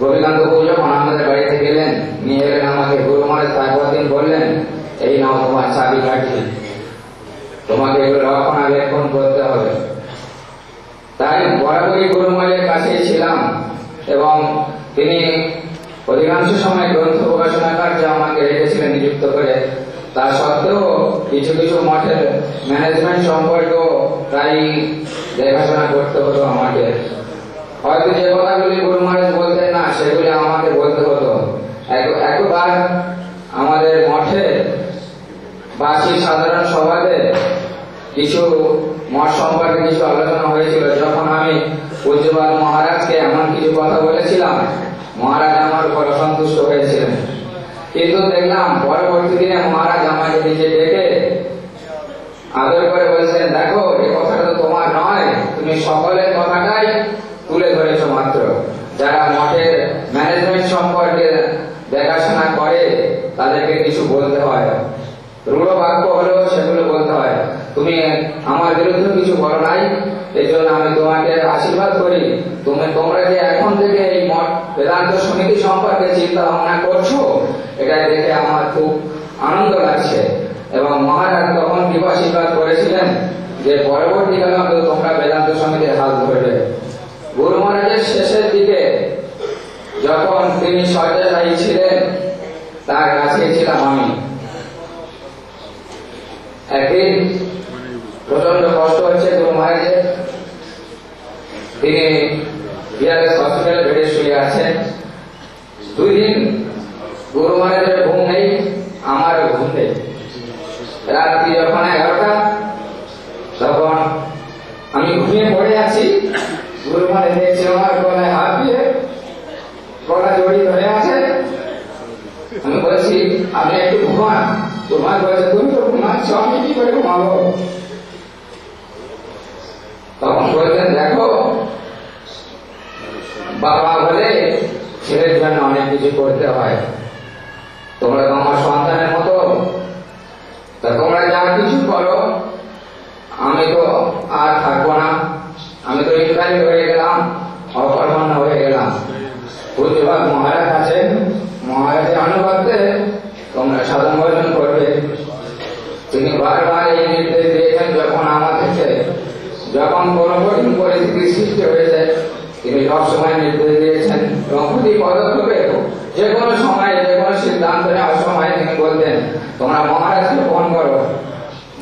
D: গোপীকান্ত প্রভু যখন আমাদের বাড়িতে গেলেন, নিয়ে এলেন আমাকে। গুরু মহারাজ তারপর দিন বললেন, এই নাও তোমার চাবি কাঠি, তোমাকে এগুলো রক্ষণাবেক্ষণ করতে হবে। তাই বরাবরই গুরু মহারাজের কাছেই ছিলাম এবং তিনি অধিকাংশ সময় গ্রন্থ প্রকাশনা কার্যে আমাকে রেখেছিলেন নিযুক্ত করে। তা সত্ত্বেও কিছু কিছু মঠের ম্যানেজমেন্ট সম্পর্কেও প্রায় দেখাশোনা করতে হতো আমাকে। হয়তো যে কথাগুলি গুরু মহারাজ বলতেন না সেগুলি আমাকে বলতে হতো। একবার আমাদের মঠে বার্ষিক সাধারণ সভাতে কিছু মঠ সম্পর্কে কিছু আলোচনা হয়েছিল। যখন আমি পূজ্যপাদ মহারাজকে এমন কিছু কথা বলেছিলাম, মহারাজ আমার উপর অসন্তুষ্ট হয়েছিলেন কিন্তু দেখলাম পরবর্তী দিনে মহারাজ আমাকে নিজে ডেকে আদর করে বলছেন, দেখো এই কথাটা তো তোমার নয়, তুমি সকলের কথাটাই তুলে ধরেছো মাত্র। যারা মঠের ম্যানেজমেন্ট সম্পর্কে দেখাশোনা করে তাদেরকে কিছু বলতে হয়, রূঢ় বাক্য হলেও সেগুলো বলতে হয়। তুমি আমার বিরুদ্ধে কিছু বলো নাই, এই জন্য আমি তোমাকে আশীর্বাদ করি। তোমরা যে এখন থেকে এই মঠ বেদান্ত সমিতি সম্পর্কে চিন্তা ভাবনা করছো, এটা দেখে আমার খুব আনন্দ লাগছে। এবং মহারাজ তখন কৃপাশীর্বাদ করেছিলেন যে পরবর্তীকালে তোমরা বেদান্ত সমিতির হাত ধরবে। গুরু মহারাজের শেষের দিকে যখন তিনি শয্যাশায়ী ছিলেন, তার কাছে ছিলাম আমি। একদিন প্রচন্ড কষ্ট হচ্ছে গুরু মহারাজের, তিনি বিআরএস হসপিটালে বেডে শুয়ে আছেন। 2 দিন গুরু মহারাজের ঘুম নেই, আমারও ঘুম নেই। রাত্রি যখন 11টা, তখন আমি ঘুমিয়ে পড়ে আছি। গুরু মহারাজ দেখছি আমার গলায় হাত দিয়ে গলা জড়িয়ে ধরে আছে। আমি বলছি, আপনি একটু ঘুমান। তোমার বলছে, তুমি তো ঘুমাচ্ছ, আমি কি করে ঘুমাবো? তখন বলছেন, দেখো বাবা বলে ছেলের জন্য অনেক কিছু করতে হয়। তোমরা তো আমার সন্তানের মতো, তা তোমরা যা কিছু করো, আমি তো আর থাকবো না। আমি তো ইনকারি হয়ে গেলাম, অকর্মণ্য হয়ে গেলাম। পূজ্যপাদ মহারাজ আছেন, মহারাজের অনুগত্যে তোমরা সাধন ভজন করবে। তিনি বারবার এই নির্দেশ দিয়েছেন। যখন আমাদেরকে যখন কোনো কঠিন পরিস্থিতির সৃষ্টি হয়েছে, তিনি সবসময় নির্দেশ দিয়েছেন। এবং প্রতি পদক্ষেপে যে কোনো সময় যে কোনো সিদ্ধান্ত নেওয়ার সময় তিনি বলতেন, তোমরা মহারাজকে ফোন করো,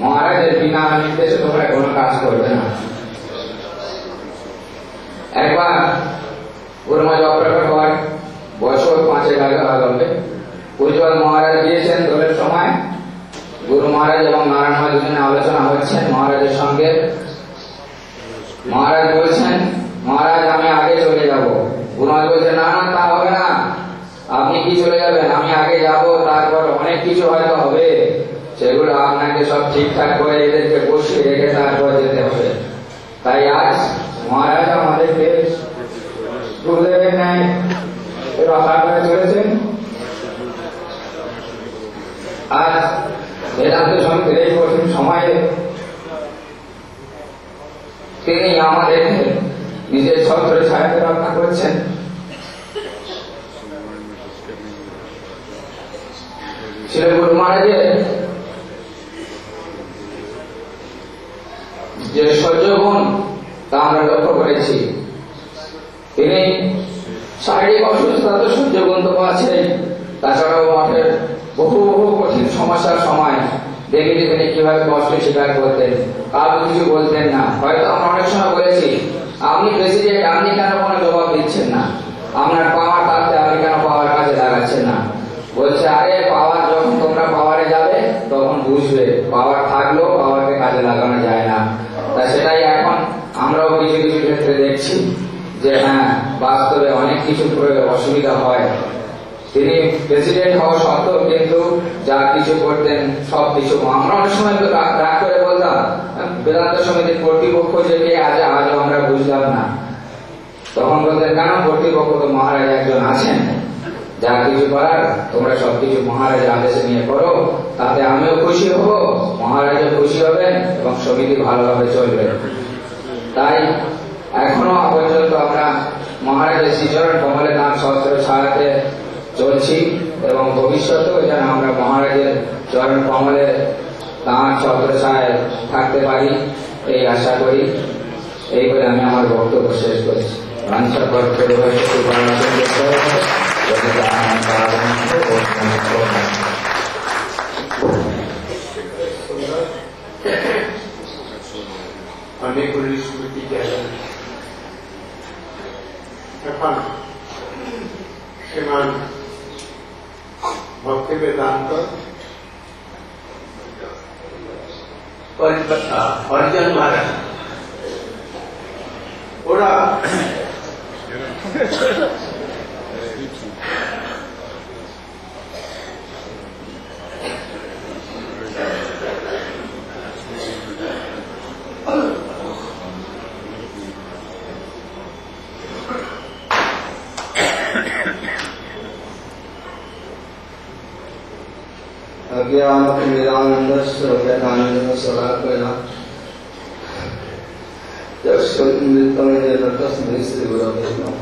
D: মহারাজের বিনা নির্দেশে তোমরা কোনো কাজ করবে না। একবার গুরু মহারাজ অপ্রকট হয়, বছর 5 আগে পূজ্যপাদ মহারাজ গিয়েছেন দোলের সময়। গুরু মহারাজ এবং নারায়ণ মহারাজ দুজনে আলোচনা হচ্ছেন মহারাজের সঙ্গে। মহারাজ বলছেন, মহারাজ আমি আগে চলে যাব। গুরু মহারাজ বলছেন, না না, তা হবে না, আপনি কি চলে যাবেন? আমি আগে যাব, তারপর অনেক কিছু হয়তো হবে, সেগুলো আপনাকে সব ঠিকঠাক করে এদেরকে বসিয়ে রেখে তারপর যেতে হবে। তাই আজ মহারাজ আমাদেরকে গুরুদেবের ন্যায় রক্ষা করে চলেছেন। আজ বেদান্ত সমিতির এই কঠিন সময়ে তিনি আমাদেরকে নিজের ছত্র ছায়াতে রক্ষা করছেন। শ্রী গুরু মহারাজের যে সহ্য গুণ তা আমরা লক্ষ্য করেছি। তিনি শারীরিক অসুস্থতা তো সহ্য গুণ তো আছে, তাছাড়াও মঠের বহু বহু কঠিন সমস্যার সময় দেখেছি তিনি কিভাবে কষ্ট স্বীকার করতেন, কারো কিছু বলতেন না। হয়তো আমরা অনেক সময় বলেছি, আপনি প্রেসিডেন্ট, আপনি কেন কোনো জবাব দিচ্ছেন না? আপনার পাওয়ার থাকতে আপনি কেন পাওয়ার কাজে লাগাচ্ছেন না? বলছে, আরে পাওয়ার যখন তোমরা পাওয়ারে যাবে তখন বুঝবে, পাওয়ার থাকলেও পাওয়ারকে কাজে লাগানো যায় না। তা সেটাই এখন আমরাও কিছু কিছু ক্ষেত্রে দেখছি যে হ্যাঁ, বাস্তবে অনেক কিছু অসুবিধা হয়। তিনি প্রেসিডেন্ট হওয়া সত্ত্বেও কিন্তু যা কিছু করতেন সব কিছু, আমরা অনেক সময় রাগ করে বলতাম, বেদান্ত সমিতির কর্তৃপক্ষ যে আজও আমরা বুঝলাম না। তখন বলতেন, কেন কর্তৃপক্ষ তো মহারাজ একজন আছেন, যা কিছু করার তোমরা সবকিছু মহারাজের আদেশে নিয়ে করো, তাতে আমিও খুশি হব, মহারাজও খুশি হবেন এবং সমিতি ভালোভাবে চলবে। তাই এখনো পর্যন্ত আমরা মহারাজের শ্রীচরণ কমলে নাম সহস্র ছাড়াতে চলছি এবং ভবিষ্যতেও যেন আমরা মহারাজের চরণ কমলে তাঁর ছত্র ছায় থাকতে পারি এই আশা করি। এই করে আমি আমার বক্তব্য শেষ করছি।
A: অনেকগুলি স্মৃতি গেলেন। এখন শ্রীমান ভক্তি বেদান্ত হরিজন মহারাজ, ওরা
E: अज्ञानतिमिरान्धस्य शलाकया यस्मिन्नित्यमेन तस्मै श्रीगुरवे नमः।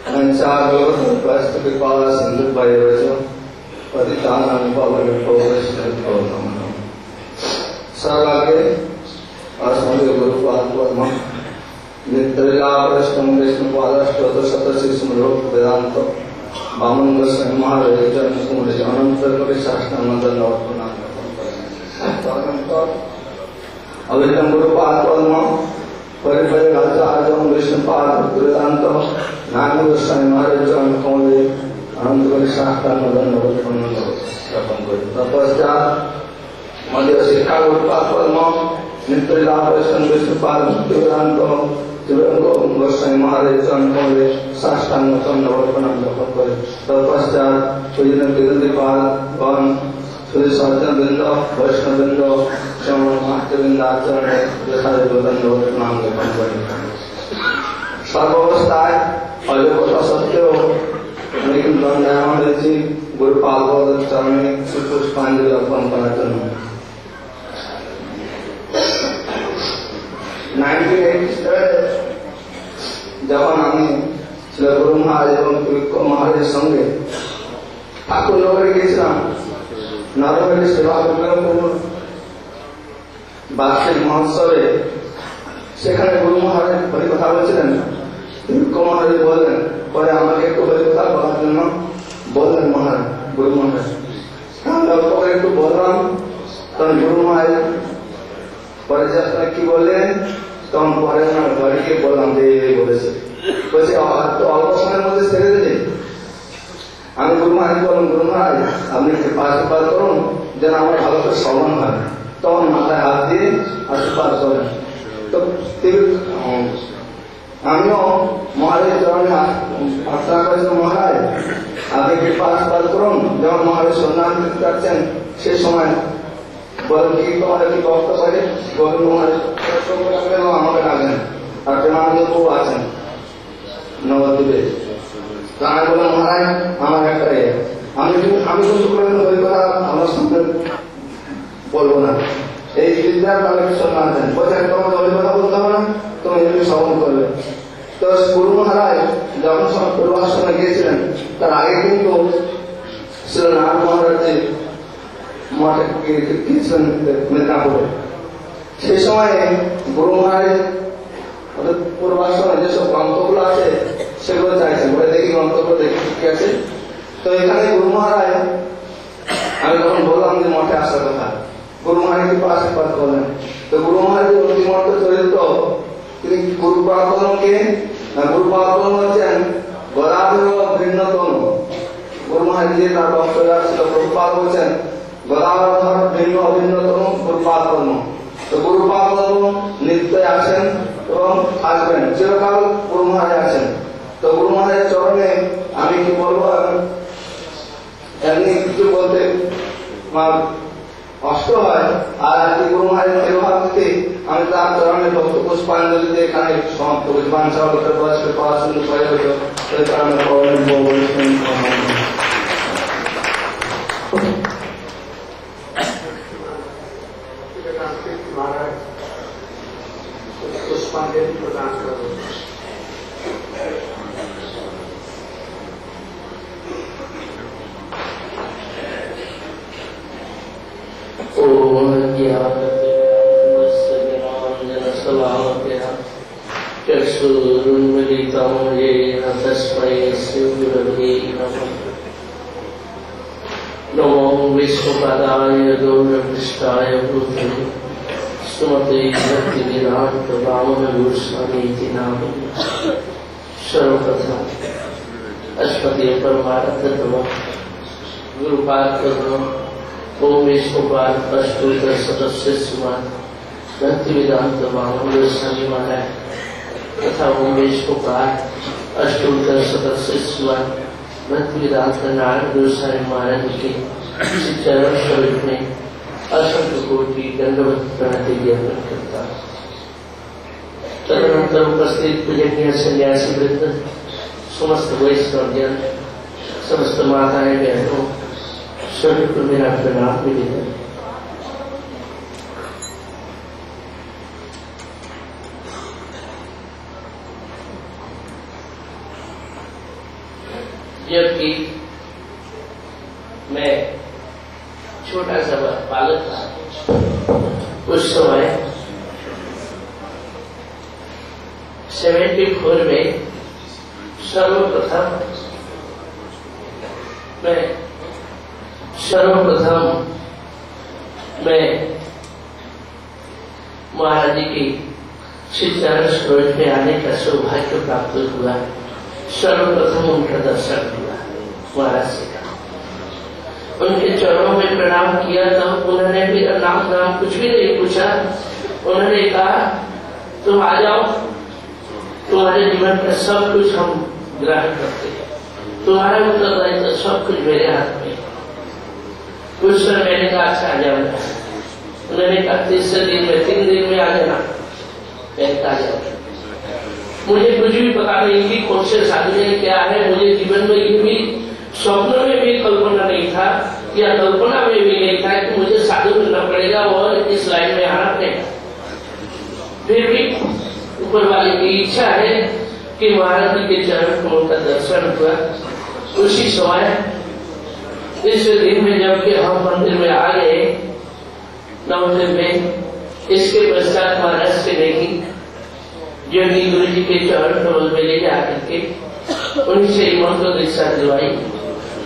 E: अनन्तागोरपस्तुतिपासिन्धुभ्येव च पतितानां पावनेभ्यो वैष्णवेभ्यो नमः। सर्वागे अस्मद् गुरुपादपद्म नित्यलीलाप्रष्टं विष्णुपादाष्टोत्तरशतशिष्यमनोरथ वेदान्त वामन गोस्वामी महाराज जन्मकुमारी अनंत कवि शास्त्रानंदनवर्तनाम अवितम गुरुपादपद्म परिपयगाचार्यं विष्णुपाद वेदान्त नाम गोस्वामी महाराज जन्मकुमारी अनंत कवि शास्त्रानंदनवर्तनाम तपस्यात् मध्य शिक्षा गुरुपादपद्म नित्यलीलाप्रष्टं विष्णुपाद वेदान्त गोस्वामी महाराज जन्मकुमारी साष्टांग नवरत्नम जपन करे। तत्पश्चात श्री सज्जन वृंद वैष्णव वृंद श्रवण महत्ववृंद आचरण नवरत्नाम जपन करे। सर्वावस्थाएं अजगत सत्य लेकिन दंडायमान जी गुरुपाद चरण में पुष्पांजलि अर्पण करते हैं। 1987 যখন আমি গুরু মহারাজ এবং তুলসী মহারাজের সঙ্গে ঠাকুর নগরে গিয়েছিলাম, নরমের সেবা প্রোগ্রাম বার্ষিক মহোৎসবে, সেখানে গুরু মহারাজ হরি কথা বলছিলেন। তুলসী মহারাজ বললেন, পরে আমাকে একটু হরি কথা বলার জন্য বললেন মহারাজ, গুরু মহারাজ। আমি অল্প করে একটু বললাম, তখন গুরু মহারাজ পরে যে আপনার কি বললেন, তখন পরে আমার বাড়িকে বললাম যে বলেছে, বলছে তো অল্প সময়ের মধ্যে ছেড়ে দিলে। আমি গুরু মহারাজ বললাম, গুরু মহারাজ আপনি আশীর্বাদ করুন যেন আমার ভালো করে শ্রবণ হয়। তখন মাথায় হাত দিয়ে আশীর্বাদ করেন। তো আমিও মহারাজের চরণে প্রার্থনা করেছিলাম, মহারাজ আপনি কৃপা আশীর্বাদ করুন। যখন মহারাজ সন্ন্যাস দিতে যাচ্ছেন সেই সময় বলেন কি তোমার কি বক্তব্য আছে, বলুন মহারাজ আমাকে ডাকেন। আর প্রেমানন্দ আছেন নবদ্বীপে। আমি বললাম, মহারাজ আমার একটা আমি কিন্তু ওই কথা আমার সামনে বলবো না, এই বিদ্যার তাহলে শোনা আছেন। বলছে তোমাকে ওই কথা বলতে হবে না, তুমি এমনি শ্রবণ করবে। তো গুরু মহারাজ যখন পূর্বাশ্রমে গিয়েছিলেন, তার আগে কিন্তু ছিল নারায়ণ মহারাজ মঠে গিয়েছিলেন মেদিনীপুরে। সেই সময় গুরু মহারাজ পূর্বাশ্রমে যেসব গ্রন্থগুলো আছে সেগুলো চাইছেন, বলে দেখি গ্রন্থগুলো দেখি কি আছে। তো এখানে গুরু মহারাজ, আমি তখন বললাম যে মঠে আসার কথা, গুরু মহারাজ কি আশীর্বাদ করলেন। তো গুরু মহারাজ অতিমন্ত চরিত্র, তিনি গুরু পাদকে হচ্ছেন গদাধর ভিন্নতন। গুরু মহারাজ যে তার বক্তব্য ছিল, প্রভুপাদ বলছেন গদাধর ভিন্ন অভিন্নতম গুরুপাদ কর্ম। তো গুরুপাদ নিত্যই আছেন এবং আসবেন, চিরকাল গুরু মহারাজ আছেন। তো গুরু মহারাজের চরণে আমি কি বলবো, এমনি কিছু বলতে আমার কষ্ট হয়। আর আজকে গুরু মহারাজের সেবা করতে আমি তার চরণে ভক্ত পুষ্পাঞ্জলি দিয়ে এখানে সমাপ্ত করছি। বাঞ্ছা করতে পড়াশোনা করে হতো সেই কারণে
A: पुष्पांजलि प्रदान करो। चक्षुरुन्मीलितं येन तस्मै श्रीगुरवे नमः। नमो विष्णुपदाय गौरपृष्ठाय भूतले सुमते भक्तिवेदान्त वामन गोस्वामीति नामिने। सर्वप्रथम अश्वते परमार्थतम गुरुपादपद्म ओम विष्णुपाद अष्टोत्तर शतशिष्यमान भक्तिवेदान्त वामन गोस्वामी महाराज तथा ओम विष्णुपाद अष्टोत्तर शतशिष्यमान भक्तिवेदान्त नारायण गोस्वामी महाराज के चरण स्वरूप में असंख्य कोटि दंडवत प्रणति ज्ञापन करता। तदनंतर उपस्थित पूजनीय सन्यासी वृंद, समस्त वैष्णव जन, समस्त माताएं बहनों,
F: सभी को मेरा प्रणाम मिलेगा। जबकि मैं छोटा सा बालक था, उस समय 74 में सर्वप्रथम मैं महाराज जी की श्री चरण सरोज में आने का सौभाग्य प्राप्त हुआ। सर्वप्रथम उनका दर्शन हुआ, महाराज से कहा, उनके चरणों में प्रणाम किया। तब उन्होंने भी नाम कुछ भी नहीं पूछा। उन्होंने कहा तुम आ जाओ, तुम्हारे जीवन का सब कुछ हम ग्रहण करते हैं, तुम्हारा उत्तरदायित्व सब कुछ मेरे हाथ में। उस समय मैंने कहा अच्छा आ जाओ। उन्होंने कहा 3 दिन में आ जाना। मैंने कहा जाओ। मुझे कुछ भी पता नहीं कि कौन से साधु ने क्या है। मुझे जीवन में ये भी स्वप्न में भी कल्पना नहीं था, या कल्पना में भी नहीं था कि मुझे साधु बनना पड़ेगा और इस लाइन में आना पड़ेगा। फिर भी ऊपर वाले की इच्छा है कि महाराज जी के चरण कमल का दर्शन हुआ। उसी समय इस दिन में जबकि हम मंदिर में आ गए, नवदिन में, इसके पश्चात महाराज से नहीं जो गुरु जी के चरण कमल में ले जाकर के उन्हीं से मंत्र दीक्षा दिलवाई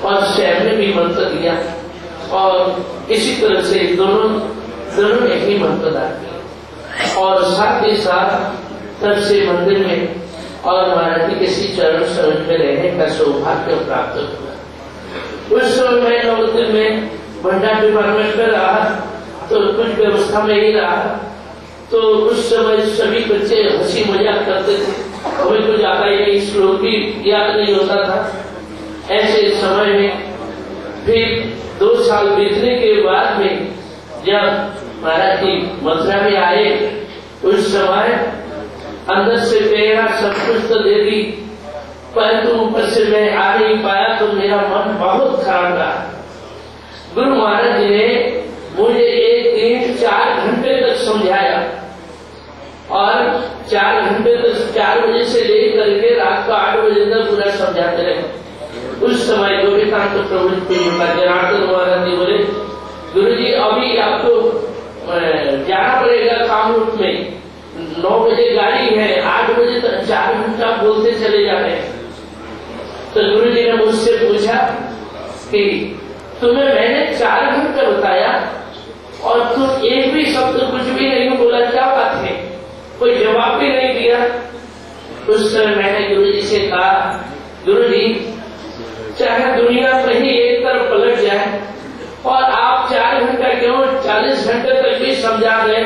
F: और स्वयं ने भी मंत्र दिया। और इसी तरह से दोनों ने ही मंत्र दिया। और साथ ही साथ तब से मंदिर में और महाराज जी के श्री चरण सरोज में रहने का सौभाग्य प्राप्त हुआ। उस समय मैं नवदिन में भंडार डिपार्टमेंट में रहा, तो कुछ व्यवस्था में ही रहा। तो उस समय सभी बच्चे हंसी मजाक करते थे, हमें कुछ आता ही नहीं, श्लोक भी याद नहीं होता था। ऐसे समय में फिर 2 साल बीतने के बाद में जब महाराज जी मथुरा में आए, उस समय अंदर से मेरा सब कुछ तो दे दी, परंतु ऊपर से मैं आ नहीं पाया, तो मेरा मन बहुत खराब रहा। गुरु महाराज जी ने मुझे एक दिन 4 घंटे तक समझाया और 4 घंटे तक 4 बजे से लेकर के रात को 8 बजे तक पूरा समझाते रहे। उस समय गोपीकांत प्रभु जनार्दन महाराज जी बोले, गुरु जी अभी आपको जाना पड़ेगा कामरूप में, 9 बजे गाड़ी है, 8 बजे तक 4 घंटा बोलते चले जा रहे हैं। तो गुरु जी ने मुझसे पूछा कि तुम्हें मैंने 4 घंटे बताया और तुम एक भी शब्द कुछ भी नहीं बोला, क्या बात है? कोई जवाब भी नहीं दिया। उस समय मैंने गुरु जी से कहा, गुरु जी चाहे दुनिया कहीं एक तरफ पलट जाए और आप 4 घंटा क्यों 40 घंटे तक भी समझा रहे,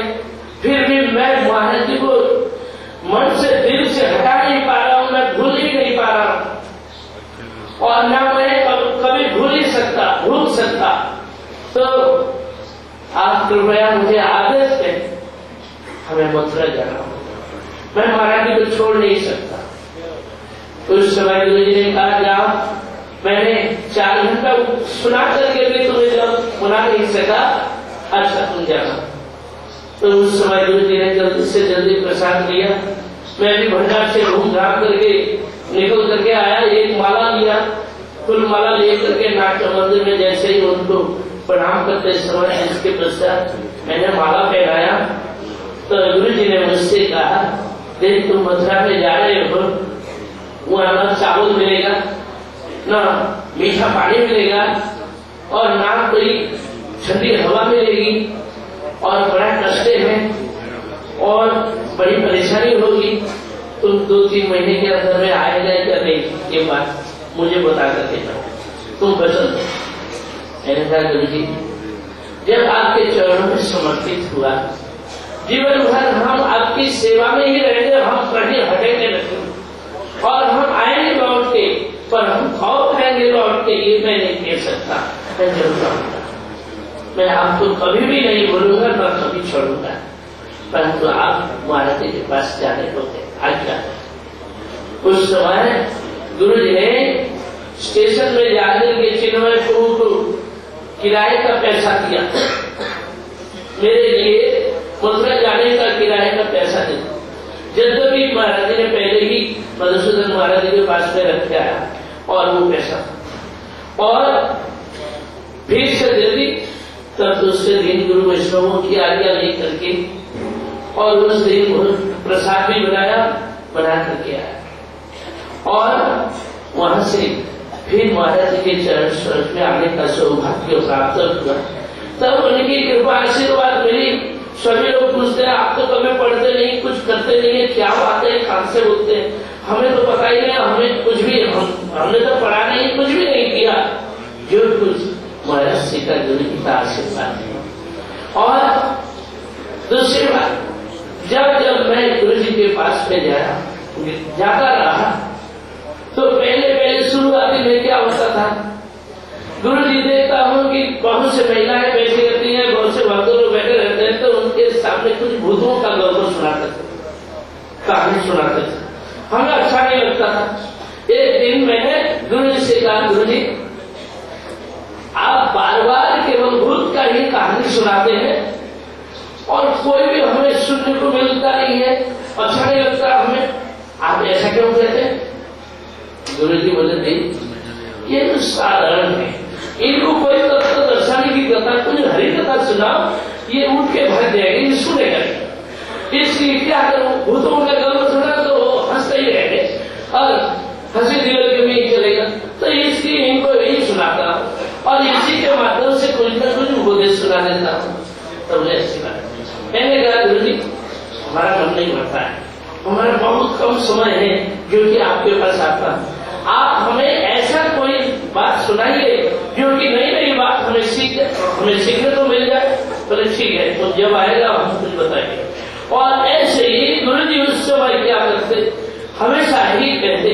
F: फिर भी मैं महाराज जी को मन से दिल से हटा नहीं पा रहा हूं, मैं भूल ही नहीं पा रहा हूं और ना मैं कभी भूल सकता। तो आप कृपया मुझे आदेश दें, हमें मथुरा जाना होगा, मैं महाराज जी को छोड़ नहीं सकता। उस समय गुरु जी ने कहा जाओ, मैंने 4 घंटा सुना करके भी तुम्हें जब सुना नहीं सका, अच्छा तुम जाना। तो उस समय गुरु जी ने जल्दी से जल्दी प्रसाद लिया। मैं भी भंडार से घूम घाम करके निकल करके आया, एक माला लिया, फुल माला लेकर के नाट्य मंदिर में जैसे ही उनको प्रणाम करते समय इसके पश्चात मैंने माला पहनाया, तो गुरु जी ने मुझसे कहा, देख तुम मथुरा में जा रहे हो, वहां ना चावल मिलेगा, ना मीठा पानी मिलेगा और ना कोई ठंडी हवा मिलेगी और बड़ा कष्ट है और बड़ी परेशानी होगी। तुम 2-3 महीने के अंदर में आएगा क्या नहीं, ये बात मुझे बता कर देना, तुम बचल दो। मैंने कहा गुरु जी जब आपके चरणों में समर्पित हुआ, जीवन भर हम आपकी सेवा में ही रहेंगे, हम कहीं हटेंगे नहीं और हम आएंगे लौट के, पर हम कौन आएंगे लौट के ये मैं नहीं कह सकता। मैं जरूर आऊंगा, मैं आपको कभी भी नहीं बोलूंगा, न कभी छोड़ूंगा, परंतु आप महाराज जी के पास जाने को आज्ञा। उस समय गुरु जी ने स्टेशन में जाकर के चिन्मय प्रभु को किराए का पैसा दिया, मेरे लिए मथुरा जाने का किराए का पैसा दिया। यद्यपि महाराज जी ने पहले ही मधुसूदन महाराज जी के पास में रख के आया और वो पैसा और फिर से दे दी। तब दूसरे दिन गुरु वैष्णवों की आज्ञा लेकर के और उस दिन प्रसाद भी बना करके आया और वहां से फिर महाराज जी के चरण स्पर्श में आने का सौभाग्य प्राप्त हुआ। तब उनकी कृपा आशीर्वाद मिली। सभी लोग पूछते हैं आप तो कभी पढ़ते नहीं, कुछ करते नहीं है, क्या बात है, कहां से बोलते हैं? हमें तो पता ही नहीं, हमें कुछ भी हमने तो पढ़ा नहीं, कुछ भी नहीं किया। जो कुछ महाराज जी का गुरु जी का आशीर्वाद है। और दूसरी बात, जब मैं गुरु जी के पास में जाता रहा तो पहले शुरुआती में क्या होता था, गुरु जी देखता हूँ कि बहुत से महिलाएं बैठी रहती हैं, बहुत से भक्तों लोग बैठे रहते हैं, तो उनके सामने कुछ भूतों का गौरव सुनाते थे, कहानी सुनाते थे, हमें अच्छा नहीं लगता था। एक दिन मैंने गुरु जी से कहा, गुरु जी आप बार बार केवल भूत का ही कहानी सुनाते हैं और कोई भी हमें सुनने को मिलता नहीं है, अच्छा नहीं लगता हमें, आप ऐसा क्यों कहते हैं? गुरु जी बोले नहीं, ये तो साधारण है, इनको कोई तत्व दर्शाने की कथा, कुछ हरी कथा सुनाओ, ये उठ के भाग जाएगा, ये सुनेगा। इसलिए क्या करूं, भूतों का गल्प सुना तो हंसते ही रहेंगे और हंसी दिल के में चलेगा, तो इसलिए इनको यही सुनाता हूं और इसी के माध्यम से कुछ न कुछ उपदेश सुना देता हूं। तो बोले ऐसी बात। मैंने कहा गुरु जी हमारा मन नहीं भरता है, हमारा बहुत कम समय है जो कि आपके पास आता है, आप हमें ऐसा कोई बात सुनाइए जो कि नई नई बात हमें सीखने को मिल जाए। बोले ठीक है, तो जब आएगा हम कुछ बताएंगे। और ऐसे ही गुरु जी उस समय क्या करते, हमेशा ही कहते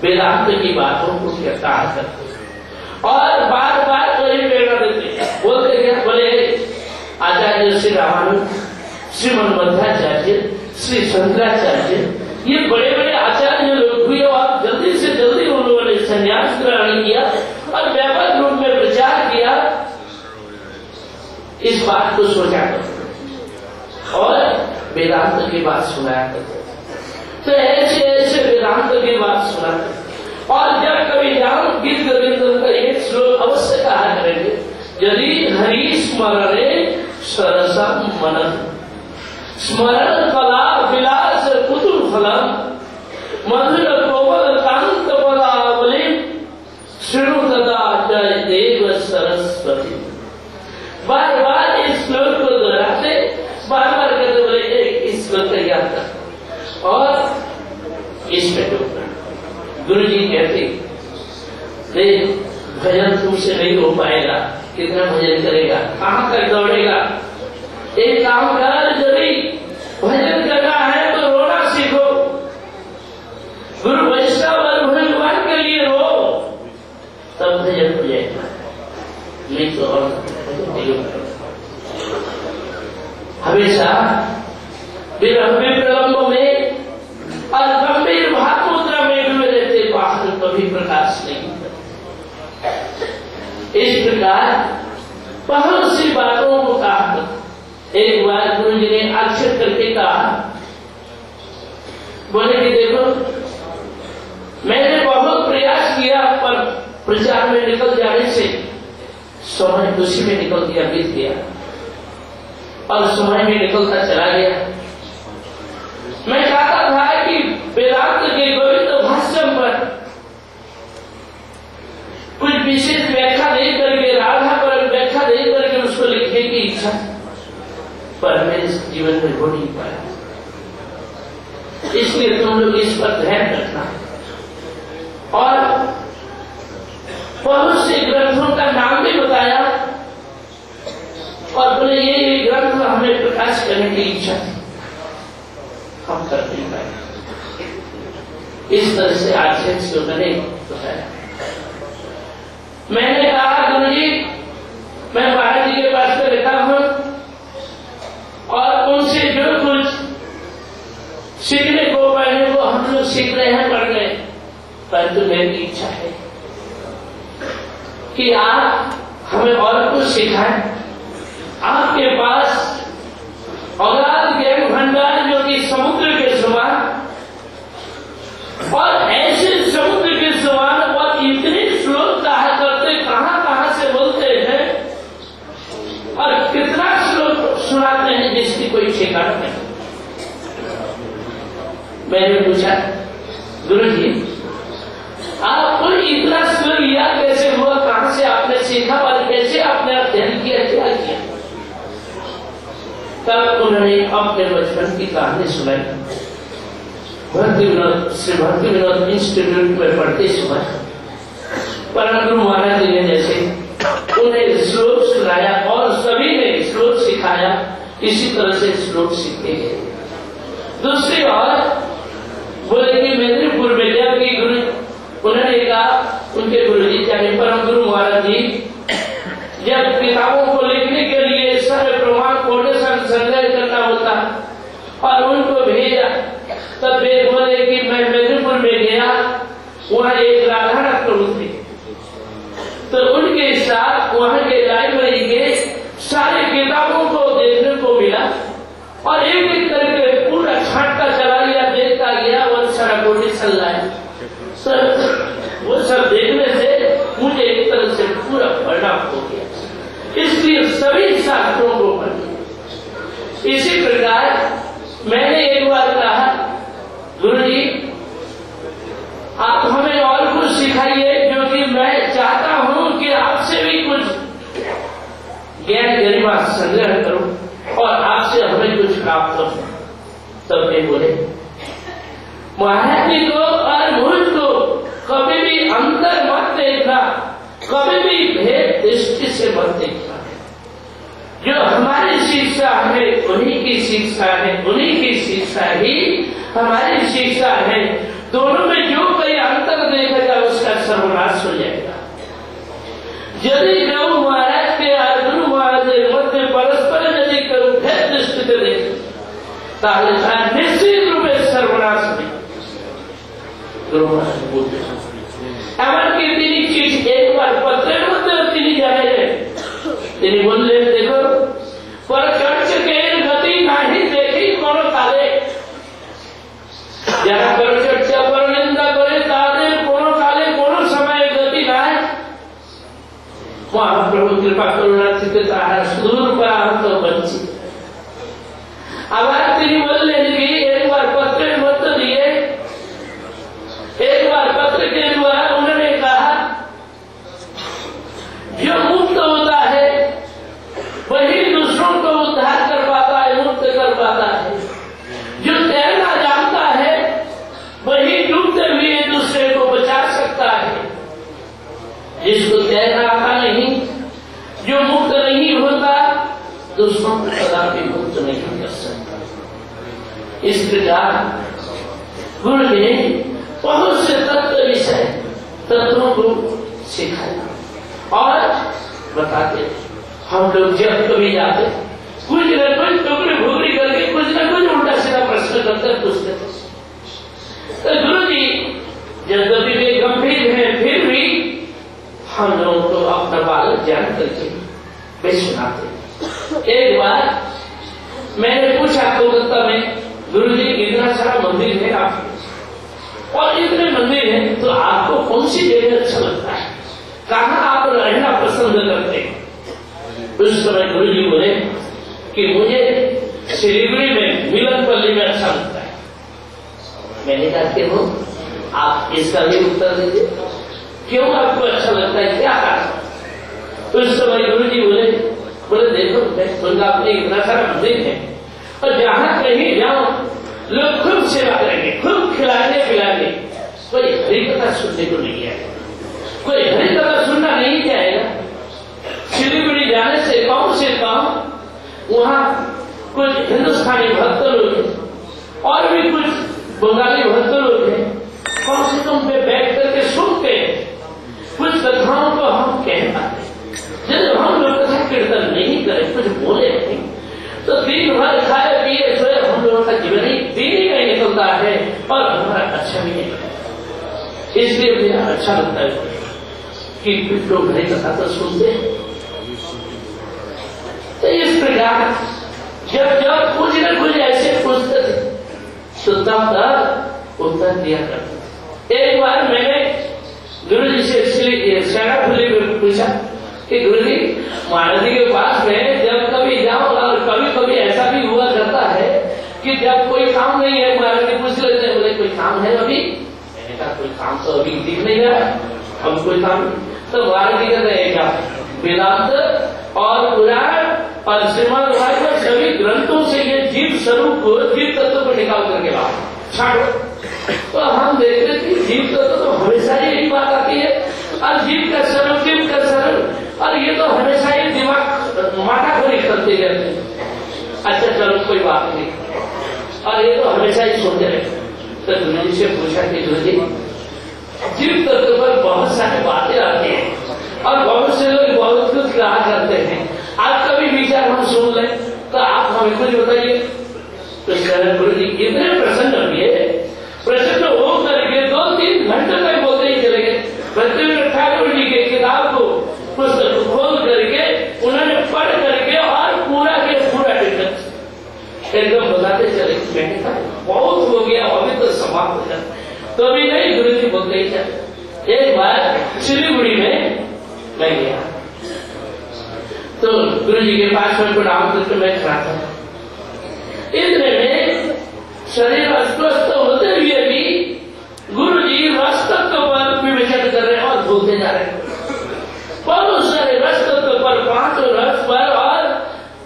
F: वेदांत की बातों को कहा करते और बार बार वही प्रेरणा देते। बोलते क्या, बोले आचार्य श्री रामानुज, श्रीमन मध्वाचार्य, श्री शंकराचार्य, ये बड़े बड़े आचार्य लोग हुए और जल्दी से जल्दी उन लोगों ने संन्यास ग्रहण किया और व्यापक रूप में प्रचार किया। इस बात को सोचा करते और वेदांत की बात सुनाया करते। तो ऐसे ऐसे वेदांत की बात सुनाते और जब कभी जाओ गीत गोविंद का एक श्लोक अवश्य कहा करेंगे, यदि हरि स्मरणे सरसा मनन स्मरण कला विलास कुतुल फलम मधुर कोमल कांत पदावली श्रृणु तदा जय देव सरस्वती। बार बार इस श्लोक को दोहराते, बार बार कहते, बोले इस श्लोक का याद कर और इसमें डूबना। गुरु जी कहते देख भजन तुमसे नहीं हो पाएगा, कितना भजन करेगा, कहां तक दौड़ेगा, एक काम कर, यदि भजन करना है तो रोना सीखो, गुरु वैष्णव और भगवान के लिए रो, तब भजन हो जाएगा, नहीं तो और हमेशा विलंब में और गंभीर भाव मुद्रा में डूबे रहते, बाहर कभी प्रकाश नहीं। इस प्रकार बहुत सी बातों को कहा। एक बार गुरु जी ने आक्षेप करके कहा, बोले कि देखो मैंने बहुत प्रयास किया पर प्रचार में निकल जाने से समय उसी में निकल गया, बीत गया और समय में निकलता चला गया। मैं चाहता था कि वेदांत के गोविंद भाष्यम पर कुछ विशेष व्याख्या दे करके, राधा पर व्याख्या दे करके उसको लिखने की इच्छा, पर मेरे जीवन में हो नहीं पाया। इसलिए तुम लोग इस पर ध्यान रखना और बहुत से ग्रंथों का नाम भी बताया और बोले ये ग्रंथ हमें प्रकाश करने की इच्छा थी, हम कर नहीं पाए। इस तरह से आक्षेप से उन्होंने बताया। मैंने कहा गुरु जी मैं महाराज जी के पास में रहता हूं और उनसे जो कुछ सीखने को पढ़ने को हम लोग सीख रहे हैं, पढ़ रहे, परंतु मेरी इच्छा है कि आप हमें और कुछ सिखाए। आपके पास औलाद ज्ञान भंडार जो कि समुद्र के समान, और ऐसे समुद्र के समान, और इतने श्लोक कहा करते, कहां कहां से बोलते हैं और कितना श्लोक सुनाते हैं जिसकी कोई ठिकाना नहीं। मैंने पूछा, गुरु जी आपको इतना श्लोक याद कैसे हुआ, कहां से आपने सीखा और कैसे आपने अध्ययन किया, क्या किया? तब उन्होंने अपने बचपन की कहानी सुनाई। श्री भक्ति विनोद इंस्टीट्यूट में पढ़ते समय परम गुरु महाराज जी ने जैसे उन्हें श्लोक सुनाया और सभी ने श्लोक सिखाया, इसी तरह से श्लोक सीखते गए। दूसरी बात बोले कि मेदिनीपुर में जब की गुरु, उन्होंने कहा उनके गुरु जी चाहे परम गुरु महाराज जी जब किताबों को लिखने के लिए सारे प्रमाण कोटेशन संग्रह करना होता और उनको भेजा, तब वे बोले कि मैं मेदिनीपुर में गया, वहाँ एक राधा प्रभु थे, तो उनके साथ वहाँ के लाइब्रेरी के सारे किताबों को देखने को मिला और एक एक करके पूरा छांटता चला गया, देखता गया और सारा कोटेशन लाया। वो सब देखने से मुझे एक तरह से पूरा परिणाम हो गया, इसलिए सभी शास्त्रों को पढ़िए। इसी प्रकार मैंने एक बार कहा, गुरु जी आप हमें और कुछ सिखाइए, क्योंकि मैं चाहता हूं कि आपसे भी कुछ ज्ञान गरिमा संग्रह करूं और आपसे हमें कुछ प्राप्त हो। तब वे बोले, महाराज जी को और मुझको कभी भी अंतर मत देखना, कभी भी भेद दृष्टि से मत देखना। जो हमारी शिक्षा है उन्हीं की शिक्षा है, उन्हीं की शिक्षा ही हमारी शिक्षा है। दोनों में जो कोई अंतर देखेगा उसका सर्वनाश हो जाएगा। यदि प्रभु महाराज के और गुरु महाराज के मध्य परस्पर यदि करूं भेद दृष्टि से देखे ताकि निश्चित रूप से सर्वनाश हो। गुरु महाराज बोलते एमनकी तीन चीज एक बार पत्र मध्य तीन जाने তিনি বললেন, দেখো পরচর্চকের গতি নাহি দেখি কোন কালে, যারা পরচর্চা পরনিন্দা করে তাদের কোন কালে কোন সময়ে গতি নাই। মহাপ্রভু কৃপা করুণা থেকে তাহারা সুদূর পরাহত বঞ্চিত। আবার তিনি বললেন কি একবার পত্রের মধ্য দিয়ে, একবার पत्र के द्वारा उन्होंने कहा जो मुक्त होता है वही दूसरों को उद्धार कर पाता है, मुक्त कर पाता है। जो तैरना जानता है वही डूबते हुए दूसरे को बचा सकता है। जिसको तैरना आता नहीं, जो मुक्त नहीं होता, दूसरों को कदापि मुक्त नहीं कर सकता। इस प्रकार गुरु ने बहुत से तत्व विषय तत्वों को सिखाया और बताते। हम लोग जब कभी जाते कुछ न कुछ टुकड़ी भुगड़ी करके कुछ न कुछ उल्टा सीधा प्रश्न करते पूछते थे। तो गुरु जी यद्यपि वे गंभीर हैं फिर भी हम लोगों को अपना बालक जान करके वे सुनाते। एक बार मैंने पूछा कोलकाता में, गुरु जी इतना सारा मंदिर है आपके और इतने मंदिर हैं, तो आपको कौन सी जगह अच्छा लगता है, कहाँ आप रहना पसंद करते हैं? उस समय गुरु जी बोले कि मुझे सिलीगुड़ी में मिलनपल्ली में अच्छा लगता है। मैंने कहा कि वो आप इसका भी उत्तर दीजिए, क्यों आपको अच्छा लगता है, क्या कारण? उस समय गुरु जी बोले देखो उनका अपने इतना सारा मंदिर है और जहां कहीं जाओ लोग खूब सेवा करेंगे, खूब खिलाने पिलाने, कोई हरी कथा सुनने को नहीं आएगा, कोई हरी कथा सुनना नहीं जाएगा। सिलीगुड़ी जाने से कम वहाँ कुछ हिंदुस्तानी भक्त लोग हैं और भी कुछ बंगाली भक्त लोग हैं, कम से कम पे बैठ करके सुनते हैं। कुछ कथाओं को हम कह पाते, जब हम लोग कथा कीर्तन नहीं करें, कुछ बोले नहीं, तो दिन भर खाए पिए सोए हम लोगों का जीवन ही दिन ही नहीं निकलता है और हमारा अच्छा भी नहीं लगता। इसलिए मुझे अच्छा लगता है कि लोग हरी कथा तो सुनते हैं तो तब उत्तर दिया करते। एक बार मैंने गुरु जी से इसलिए सेना खुली में पूछा कि गुरु जी महाराज जी के पास में जब कभी जाओ, और कभी कभी ऐसा भी हुआ करता है कि जब कोई काम नहीं है महाराज जी पूछ लेते हैं, बोले कोई काम है अभी? मैंने कहा कोई काम तो अभी दिख नहीं रहा, अब कोई काम नहीं। तो महाराज जी कहते हैं क्या वेदांत और पुराण और श्रीमद् भागवत सभी ग्रंथों से ये जीव स्वरूप को, जीव तत्व को निकाल करके लाओ, छाड़ो। तो हम देखते थे जीव तत्व तो हमेशा ही यही बात आती है, और जीव का स्वरूप, जीव का स्वरूप, और ये तो हमेशा ही दिमाग माथाखोरी करते रहते हैं। अच्छा चलो कोई बात नहीं, और ये तो हमेशा ही सोचते रहते। तो गुरु जी से पूछा कि गुरु जी जीव तत्व पर बहुत सारी बातें आती हैं और बहुत से लोग बहुत कुछ कहा करते हैं, आप कभी विचार हम सुन लें तो आप हमें कुछ बताइए। तो गुरु जी इतने प्रसन्न हुए, प्रसन्न हो करके 2-3 घंटे तक बोलते ही चले गए। भक्तिविनोद ठाकुर जी के किताब को पुस्तक खोल करके उन्होंने पढ़ करके और पूरा के पूरा एकदम बताते चले। मैंने कहा बहुत हो गया, अभी तो समाप्त हो जाता। तो भी नहीं, गुरु जी बोलते ही चले। एक बार सिलीगुड़ी में मैं गया, तो गुरु जी के पास में प्रणाम करके मैं खड़ा था। इतने में शरीर अस्वस्थ होते हुए भी गुरु जी रस तत्व पर विवेचन कर रहे हैं और बोलते जा रहे हैं। बहुत सारे रस तत्व पर, 5 रस पर और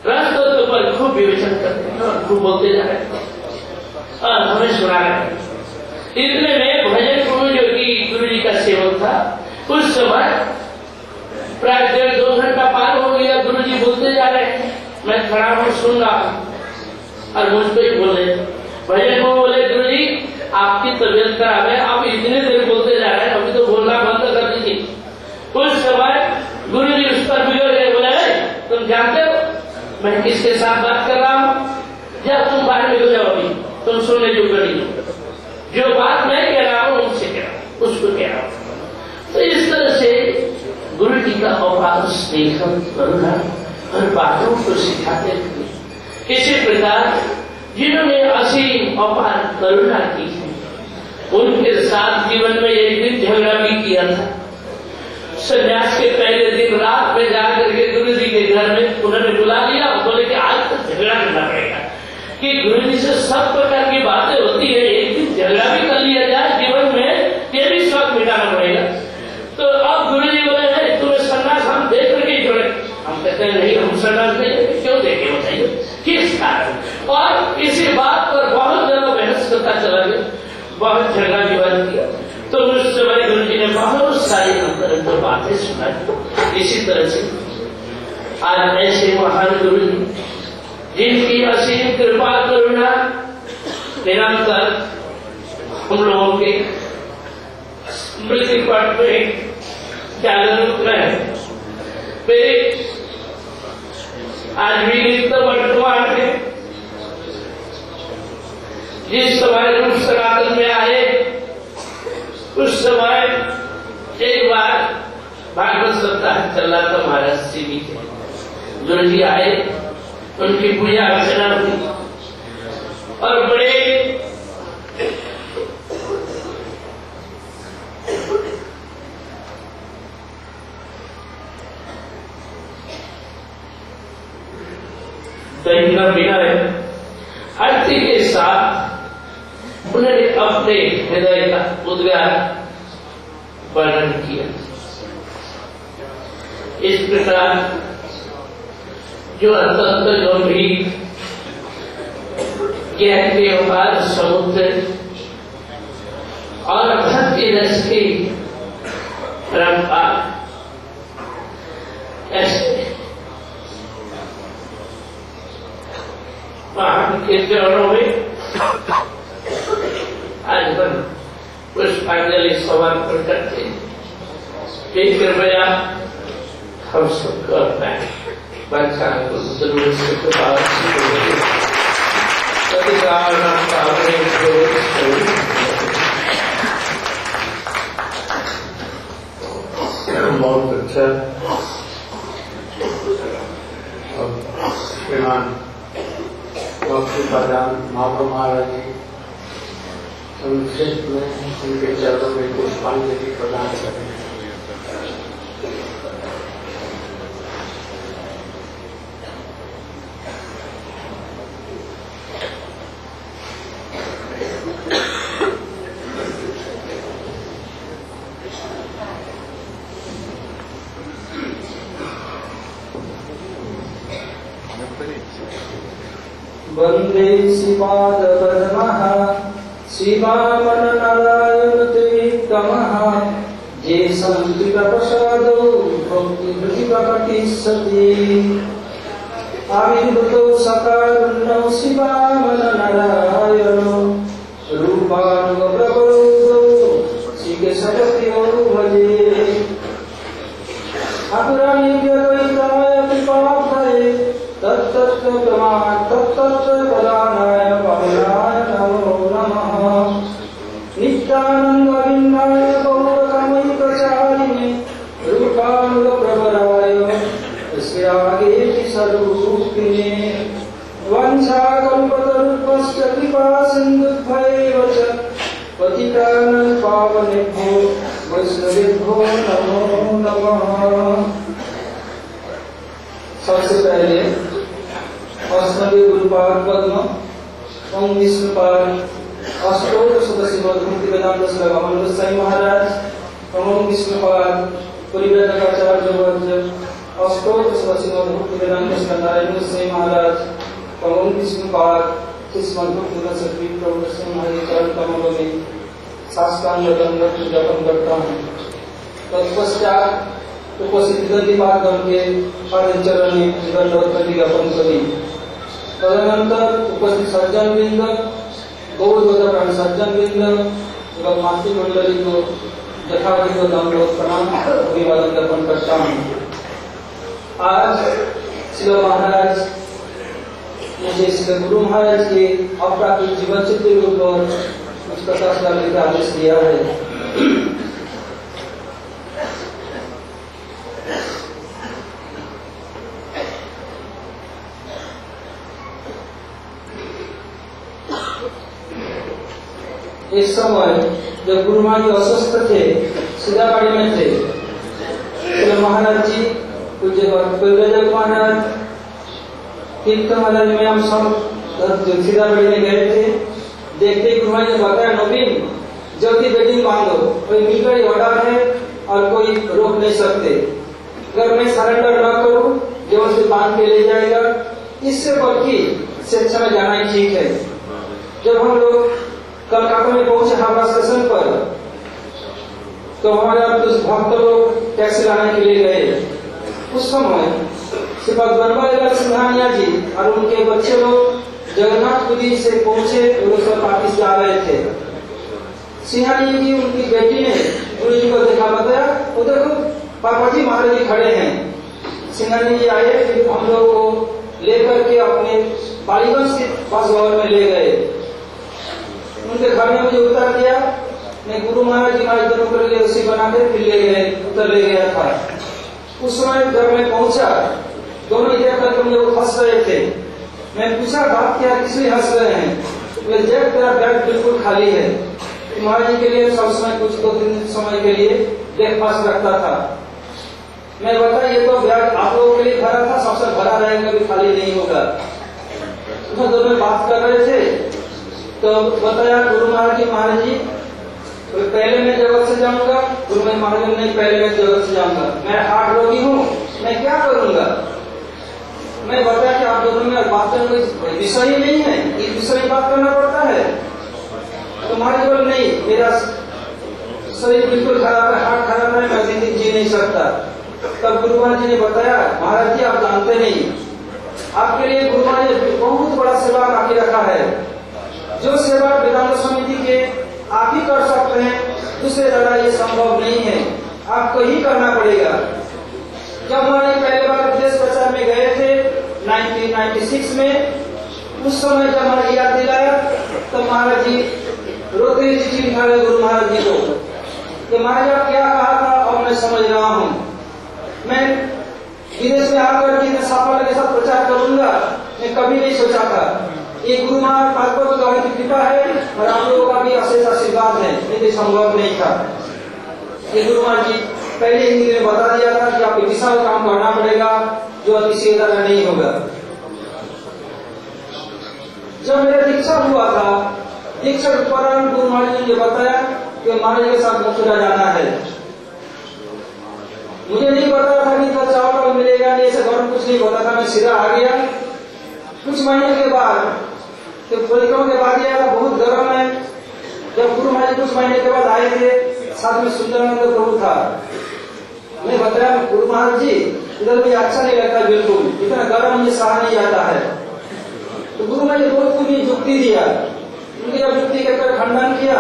F: रस तत्व पर खूब विवेचन करते हैं और खूब बोलते जा रहे हैं और हमें सुना रहे हैं। इतने में भजन गुरु जी का सेवक था। उस समय प्राय 1.5-2 घंटा पार हो गया, गुरु जी बोलते जा रहे हैं, मैं खड़ा हूँ सुन रहा हूँ, और मुझ पर ही बोले भजन को, बोले गुरु जी आपकी तबीयत खराब है, आप इतने देर बोलते जा रहे हैं, अभी तो बोलना बंद कर दीजिए। उस समय गुरु जी उस पर बिगड़ गए, बोले तुम जानते हो मैं किसके साथ बात कर रहा हूँ? जब तुम बाहर निकल जाओ, अभी तुम सुनने जो करी, जो बात मैं कह रहा हूँ उनसे कह रहा हूँ, उसको कह रहा हूँ। तो इस तरह से गुरु जी का अपार स्नेह करुणा हर बातों को सिखाते थे। इसी प्रकार जिन्होंने असीम अपार करुणा की है, उनके साथ जीवन में एक दिन झगड़ा भी किया था। संन्यास के पहले दिन रात में जाकर के गुरु जी के घर में उन्होंने बुला लिया, बोले कि आज तो झगड़ा करना पड़ेगा, कि गुरु जी से सब प्रकार की बातें होती है, एक दिन झगड़ा भी कर लिया जाए जीवन में, ये भी शौक मिटाना पड़ेगा। तो अब गुरु जी बोले तुम्हें सन्यास हम देख करके ही छोड़े। हम कहते हैं नहीं, हम सन्यास नहीं, क्यों देखे बताइए किस कारण? और इसी बात पर बहुत ज्यादा बहस करता चला गया, बहुत झगड़ा विवाद किया। तो उस समय गुरु जी ने बहुत सारी अंतर बातें सुनाई। इसी तरह से आज ऐसे महान गुरु जी जिनकी असीम कृपा करुणा निरंतर हम लोगों के स्मृति पट में जागरूक रहे, वे आज भी नित्य वर्तमान है। जिस समय रूप सनातन में आए उस समय एक बार भागवत सप्ताह चल रहा था महाराज सीवी के। गुरु जी आए, उनकी पूजा अर्चना हुई और बड़े दैनिक विनय आरती के साथ उन्होंने अपने हृदय का उद्गार वर्णन किया। इस प्रकार जो अत्यंत गंभीर ज्ञान के अपार समुद्र और भक्ति रस की परंपरा ऐसे महान के चरणों में आज हम पुष्पांजलि समर्पण करते हैं। कृपया हम सबको अपना बच्चा को जरूर से
A: बहुत अच्छा श्रीमान महाप्रभु महाराज जी संक्षेप में उनके चरणों में पुष्पांजलि प्रदान करें।
G: वंदे श्रीपादपद्मः श्रीवामननारायण त्रिविक्रमः ये संकृतप्रसादो भक्तिप्रकटिष्यति आविर्भूतो सकारुण्यो श्रीवामननारायणो रूपानुप्रबोधो श्रीकेशवप्रियो भजे अपुराणि व्यद्वैताय कृपाब्धये तत्तत्र प्रमाण तत्तत्र प्रदानाय कमलाय नमो नमः नित्यानंद विन्दाय गौरकमैकचारिणे रूपानुप्रभराय श्रीरागेति सर्वरूपिणे वंशाकल्पतरुभ्यश्च कृपा सिन्धुभ्यैव च पतितानां पावनेभ्यो वैष्णवेभ्यो नमो नमः। सबसे पहले अष्टमी गुरुपाद पद्म ओम विष्णुपाद अष्टोदश श्रीमद्भक्ति वेदांत भगवान गोसाई महाराज ओम विष्णुपाद परिव्राजकाचार्य वर्ज अष्टोदश श्रीमद्भक्ति वेदांत नारायण गोसाई महाराज ओम विष्णुपाद श्रीमद्भक्ति वेदांत प्रभु गोसाई महाराज चरण कमलों में साष्टांग दंडवत ज्ञापन करता हूँ। तत्पश्चात उपस्थित गतिपादगण के पाद चरण में दंडवत ज्ञापन करी। तदनंतर उपस्थित सज्जन वृंद गौरवोत्तर सज्जन वृंद एवं मातृ मंडली को यथाविधि दंडवत प्रणाम अभिवादन ज्ञापन करता हूँ। आज श्री महाराज मुझे श्री गुरु महाराज के अपराधिक जीवन चित्र के ऊपर कुछ कथा सुनाने का आदेश दिया है। एक समय जब गुरु महाराज अस्वस्थ थे, सीताबाड़ी में थे, तो महाराज जी पूज्य परिव्राजक महाराज कीर्तन महाराज में हम सब सीताबाड़ी में गए थे। देखते गुरु महाराज ने बताया, नवीन जल्दी बेडिंग बांधो, कोई मिलकर ऑर्डर है और कोई रोक नहीं सकते। अगर मैं सरेंडर न करूं जो उसे बांध के ले जाएगा, इससे बल्कि स्वेच्छा में जाना ही ठीक है। जब हम लोग कलकत्ता में पहुंचे हावड़ा स्टेशन पर, तो हमारे कुछ भक्त लोग टैक्सी लाने के लिए गए। उस समय श्रीपद बनवारीलाल सिंघानिया जी और उनके बच्चे लोग जगन्नाथपुरी से पहुंचे, वो सब वापिस जा रहे थे। सिंघानिया जी उनकी बेटी ने गुरु जी को देखा, बताया वो देखो पापा जी महाराज जी खड़े हैं। सिंघानिया जी आए, फिर हम लोग को लेकर के अपने बालीगंज स्थित बस भवन में ले गए। उनके घर में मुझे उतार दिया। मैं गुरु महाराज जी महाराज दोनों के लिए उसी बना के फिर ले गया था। उस समय जब मैं पहुंचा, दोनों इधर करके मुझे हंस रहे थे। मैं पूछा बात क्या, किसलिए हंस रहे हैं? देख तेरा बैग बिल्कुल खाली है। महाराज जी के लिए सब समय कुछ 2-3 समय के लिए ब्रेकफास्ट रखता था। मैं बताया ये तो बैग आप लोगों के लिए भरा था, सबसे भरा रहेगा, कभी खाली नहीं होगा। दोनों बात कर रहे थे तो बताया गुरु महाराज जी पहले मैं जगत से जाऊंगा। गुरु महाराज जी नहीं, पहले मैं जगत से जाऊंगा, मैं हार्ट रोगी हूँ, मैं क्या करूंगा? मैं बताया कि आप दोनों में बात करने कोई विषय ही नहीं है, इस विषय में बात करना पड़ता है। तो महाराज बोले नहीं, मेरा शरीर बिल्कुल खराब है, हार्ट खराब है, मैं जिंदगी जी नहीं सकता। तब गुरु महाराज जी ने बताया, महाराज जी आप जानते नहीं, आपके लिए गुरु महाराज ने बहुत बड़ा सेवा बाकी रखा है। जो सेवा वेदांत समिति के आप ही कर सकते हैं, दूसरे द्वारा ये संभव नहीं है, आपको ही करना पड़ेगा। जब हमारे पहले बार विदेश प्रचार में गए थे 1996 में, उस समय जब हमारे याद दिलाया तो महाराज जी रोते हुए चिट्ठी लिखा गया गुरु महाराज जी को कि महाराज आप क्या कहा था और मैं समझ रहा हूँ। मैं विदेश में आकर के सफल के साथ प्रचार करूंगा, मैं कभी नहीं सोचा था। ये गुरु महाराज भागवत द्वारा की कृपा है और आप लोगों का भी अशेष आशीर्वाद है, नहीं संभव नहीं था। ये गुरु महाराज जी पहले हिंदी में बता दिया था कि आपको विशाल काम करना पड़ेगा जो अतिशय द्वारा नहीं होगा। जब मेरा दीक्षा हुआ था, दीक्षा के दौरान गुरु महाराज जी ने बताया कि महाराज के साथ मथुरा जाना है। मुझे नहीं पता था कि तो चावल मिलेगा नहीं, ऐसा गौरव कुछ नहीं पता था। मैं सीधा आ गया। कुछ महीने के बाद तो परिक्रमा के बाद आया था, बहुत गर्म है। जब गुरु महाराज कुछ महीने के बाद आए थे, साथ में सुंदरानंद प्रभु था। मैं बताया गुरु महाराज जी इधर भी अच्छा नहीं लगता, बिल्कुल इतना गर्म मुझे सहा नहीं आता है। तो गुरु महाराज ने बहुत कुछ युक्ति दिया। उनकी जब युक्ति का खंडन किया,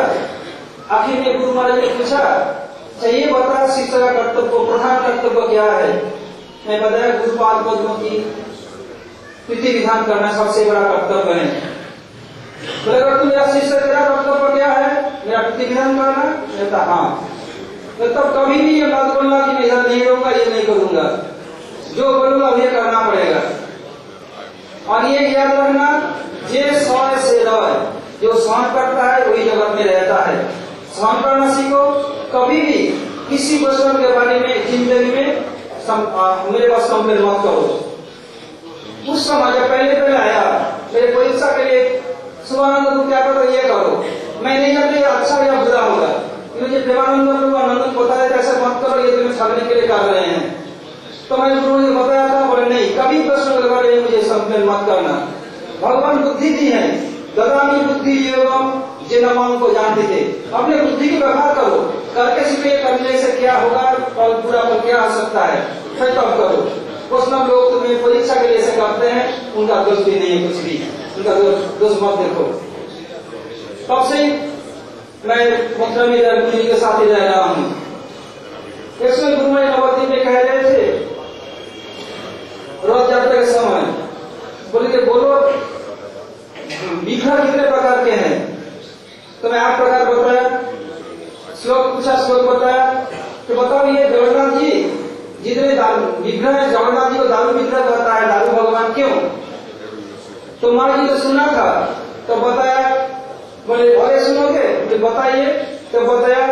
G: आखिर में गुरु महाराज ने पूछा, चाहिए बता शिष्य का कर्तव्य, प्रधान कर्तव्य क्या है? मैं बताया गुरुपाद पद्मों की प्रीति विधान करना सबसे बड़ा कर्तव्य है। बोले अगर तू मेरा शिष्य, तेरा कर्तव्य क्या है? मेरा प्रीति विधान करना। कहता हाँ। तो तब कभी भी ये बात बोलना कि मैं इधर नहीं रहूंगा, ये नहीं करूंगा, जो बोलूंगा ये करना पड़ेगा। और ये याद रखना, जे सौर से रह, जो सहन करता है वही जगत में रहता है। सहन करना सीखो। कभी भी किसी वैष्णव के बारे में जिंदगी में मेरे पास कंप्लेन मत करो। उस समय जब पहले आया मेरे परीक्षा के लिए, सुभानंद को क्या करो, ये करो, मैं नहीं जानती अच्छा या बुरा होगा। मुझे प्रेमानंद आनंद बताया था ऐसा मत करो, ये तुम्हें छाड़ने के लिए कर रहे हैं। तो मैंने गुरु ने बताया था, बोले नहीं, कभी वैष्णव के बारे में मुझे कंप्लेन मत करना। भगवान बुद्धि दी है, ददामी बुद्धि योगम, जिन को जानते थे। अपने बुद्धि की व्यवहार करो, करके सीखे, करने से क्या होगा और बुरा पर क्या आ सकता है, फिर तब करो। वैष्णव लोग तुम्हें परीक्षा के लिए ऐसे करते हैं, उनका दोष भी नहीं है, कुछ भी उनका दोष मत देखो। तब से मैं मथुरा में गुरु जी के साथ ही रह रहा हूँ। एक समय गुरु महाराज नवद्वीप में कह रहे थे रथ यात्रा के समय, बोले कि बोलो विघ्न कितने प्रकार के हैं? तो मैं 8 प्रकार बताया। श्लोक पूछा, श्लोक बताया तो बताओ ये जगन्नाथ जी जितने विग्रह है, जगन्नाथ जी को दारू विग्रह कहता है, दारू भगवान क्यों? तो महाराज जी ने सुना था तो बताया, बोले अरे सुनोगे तो बताइए। तो बताया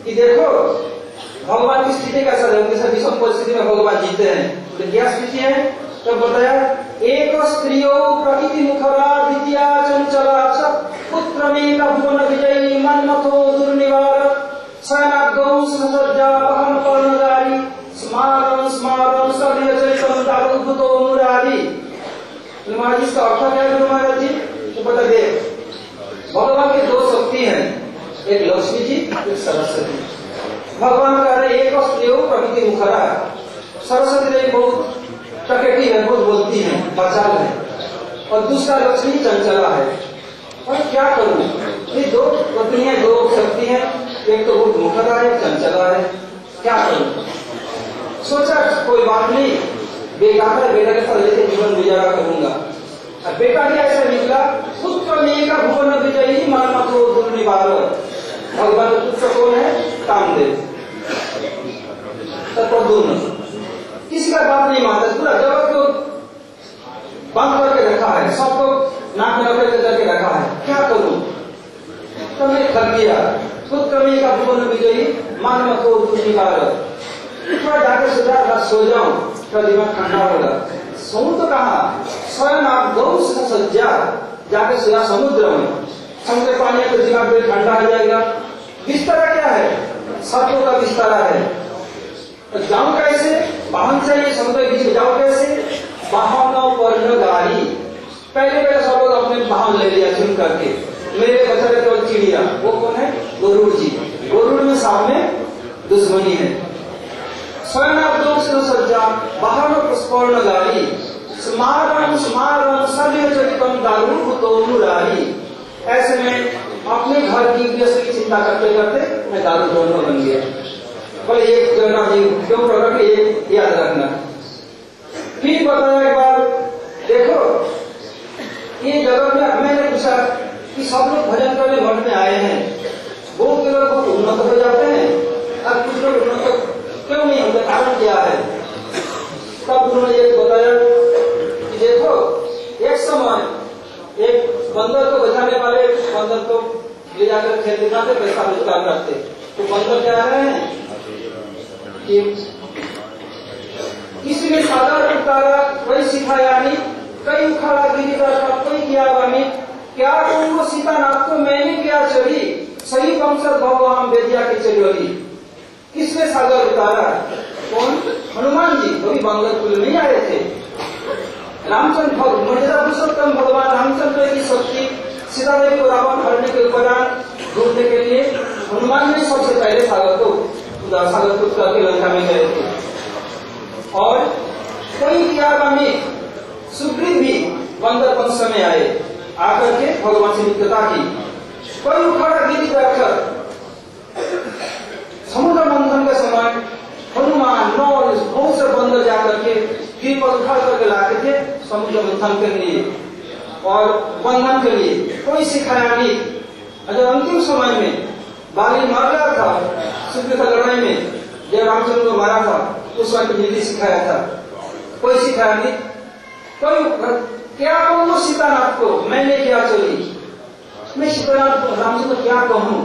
G: कि देखो भगवान की स्थिति कैसा है, विषम परिस्थिति में भगवान जीते हैं। तो क्या स्थिति है? तो बताया एक स्त्रियो प्रकृति मुखरा द्वितीया चंचला पुत्र में भुवन विजयी मन्मथो दुर्निवार शयनागौ सज्जा अहम पर्णधारी स्मारम स्मारम सभ्य चैतन्य दारुभूतो मुरारी। महाराज इसका अर्थ क्या है गुरु महाराज जी? तो बता दे, भगवान की 2 शक्ति हैं, एक लक्ष्मी जी, एक सरस्वती। भगवान कह रहे एक स्त्रियो प्रकृति मुखरा, सरस्वती देवी बहुत टकेटी है, बहुत बोलती है, बचाल है, और दूसरा लक्ष्मी चंचला है। और क्या करूं, ये 2 पत्नी है, 2 शक्ति है, एक तो बहुत मुखरा है, चंचला है, क्या करूं? सोचा कोई बात नहीं, बेटा है, बेटा के साथ लेके जीवन गुजारा करूंगा। अब बेटा क्या ऐसा निकला, पुत्र में का भुवन विजयी मन्मथो दुर्निवार। भगवान पुत्र कौन है? कामदेव, तत्वदून। किसी का बात नहीं मानता, पूरा जगत को बंद करके रखा है, सबको नाक में करके रखा है, क्या करूं? तो मैं थक गया। पुत्र में का भुवन विजयी मन्मथो दुर्निवार। थोड़ा जाके सुधा सो जाऊं, थोड़ा दिमाग ठंडा होगा। सोऊं तो कहा, स्वयं आप गौ सज्जा, जाके सोया समुद्र में, समुद्र पानी तो दिमाग में ठंडा हो जाएगा। बिस्तरा क्या है? सर्पों का बिस्तरा है। तो जाऊं कैसे? वाहन चाहिए, समुद्र के बीच में जाऊं कैसे? वाहनों पर गाड़ी। पहले सब लोग अपने वाहन ले लिया चुन करके। मेरे बच्चे केवल चिड़िया, वो कौन है? गरुड़ जी। गरुड़ में सामने दुश्मनी है। स्वयं आप लोग सज्जा बाहर पुष्पर्ण गाड़ी स्मारम स्मारम सभ्य चरितम दारुभूतो मुरारी। ऐसे में अपने घर की गृहस्थ की चिंता करते करते मैं दारू दोनों बन गया। बोले एक जगह जी क्यों प्रकट, एक याद रखना। फिर बताया एक बार, देखो ये जगत में मैंने पूछा कि सब लोग भजन करने मठ में आए हैं, बहुत लोग बहुत उन्नत हो जाते हैं और कुछ लोग उन्नत क्यों नहीं होते, कारण क्या है? तब उन्होंने एक बताया कि देखो एक समय एक बंदर को बचाने वाले बंदर को ले जाकर खेल दिखाते, पैसा रोजगार करते। तो बंदर क्या रहे हैं कि किसी ने सागर उतारा कोई सिखाया नहीं, कई उखाड़ा गिरिदार का कोई किया गामी, क्या तुमको सीतानाथ को मैंने क्या चढ़ी, सही वंशज भव हम बेदिया की चढ़ोली। किसने सागर उतारा? कौन? हनुमान जी। कभी बंदर कुल नहीं आए थे। रामचंद्र मर्यादा पुरुषोत्तम भगवान रामचंद्र की शक्ति सीतादेवी को रावण हरने के उपरांत ढूंढने के लिए हनुमान ने सबसे पहले सागर को करके लंका में गए थे। और कई कियागामी सुग्रीव भी बंदर वंश में आए, आकर के भगवान से मित्रता की। कोई उखाड़ा गिरी बैठकर समुद्र मंथन के समय हनुमान नौ बहुत से बंदर जाकर के गिर पर उठा करके लाते थे समुद्र मंथन के लिए और बंधन के लिए। कोई सिखाया नहीं। अगर अंतिम समय में बाली मार गया था सुग्रीव की लड़ाई में, जब रामचंद्र को मारा था उस वक्त हिंदी सिखाया था, कोई सिखाया नहीं। कोई क्या कहूँ सीतानाथ को मैंने क्या चली, मैं सीतानाथ रामचंद्र को क्या कहूँ,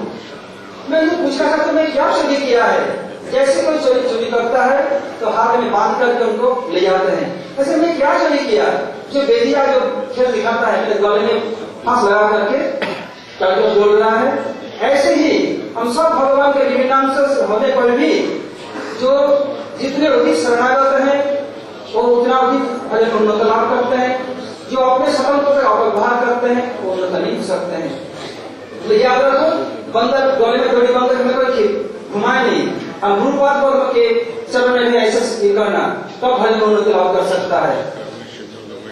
G: मैंने पूछा था तो मैं क्या चोरी किया है। जैसे कोई चोरी करता है तो हाथ में बांध करके उनको ले जाते हैं, ऐसे मैं क्या चोरी किया। जो बेदिया जो खेल दिखाता है मेरे गले में फांस लगा करके बोल रहा है, ऐसे ही हम सब भगवान के विभिन्नांश होने पर भी जो जितने अधिक शरणागत हैं वो उतना अधिक भजन उन्नत लाभ करते हैं। जो अपने स्वतंत्र का अपव्यवहार करते हैं वो उन्नत नहीं हो सकते हैं। तो याद रखो, बंदर गले में थोड़ी बंदर में कोई घुमाए नहीं, हम गुरुपाद वर्ग के चरण में भी ऐसा करना तब भजन उन्नत लाभ कर सकता है।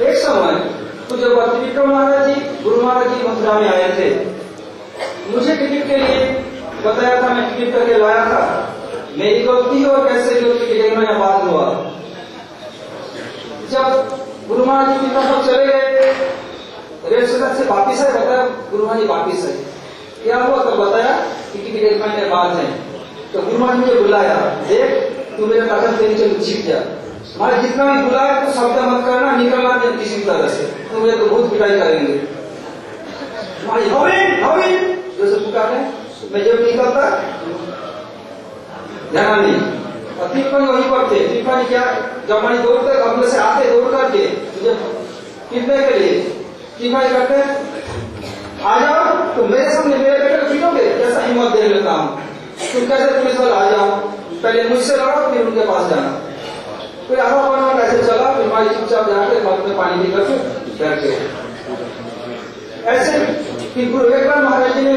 G: एक समय तो जब त्रिविक्रम महाराज जी गुरु महाराज जी मथुरा में आए थे, मुझे टिकट के लिए बताया था, मैं टिकट करके लाया था। मेरी गलती और कैसे टिकट में बात हुआ। जब गुरु महाराज जी की तरफ चले गए, रेल स्टेशन से वापिस आए, बताया गुरु महाराज जी वापिस आए। क्या हुआ तब बताया कि टिकट 1 महीने बाद है। तो गुरु महाराज जी मुझे बुलाया, देख तू मेरे कदम तेरी चल छिप जा, हमारे जितना भी बुलाया तो शब्द मत करना, निकलना किसी भी तरह से, तो मुझे तो बहुत पिटाई करेंगे। जैसे पुकारे मैं जब निकलता ध्यान नहीं, और तिरपन वहीं पर थे। तिरपन क्या जब मैं दौड़ते अगले से आते दौड़ करके मुझे पीटने के लिए तिरपन करते आ जाओ, तो मेरे सामने मेरे बेटे को पीटोगे, कैसा हिम्मत दे लेता हूँ। तुम कैसे पुलिस वाले आ जाओ, पहले मुझसे लड़ो फिर उनके पास जाना। फिर आधा पौना कैसे चला, फिर हमारी चुपचाप जाकर मग में पानी पी करके बैठ गए। ऐसे फिर गुरु विवेकानंद महाराज जी ने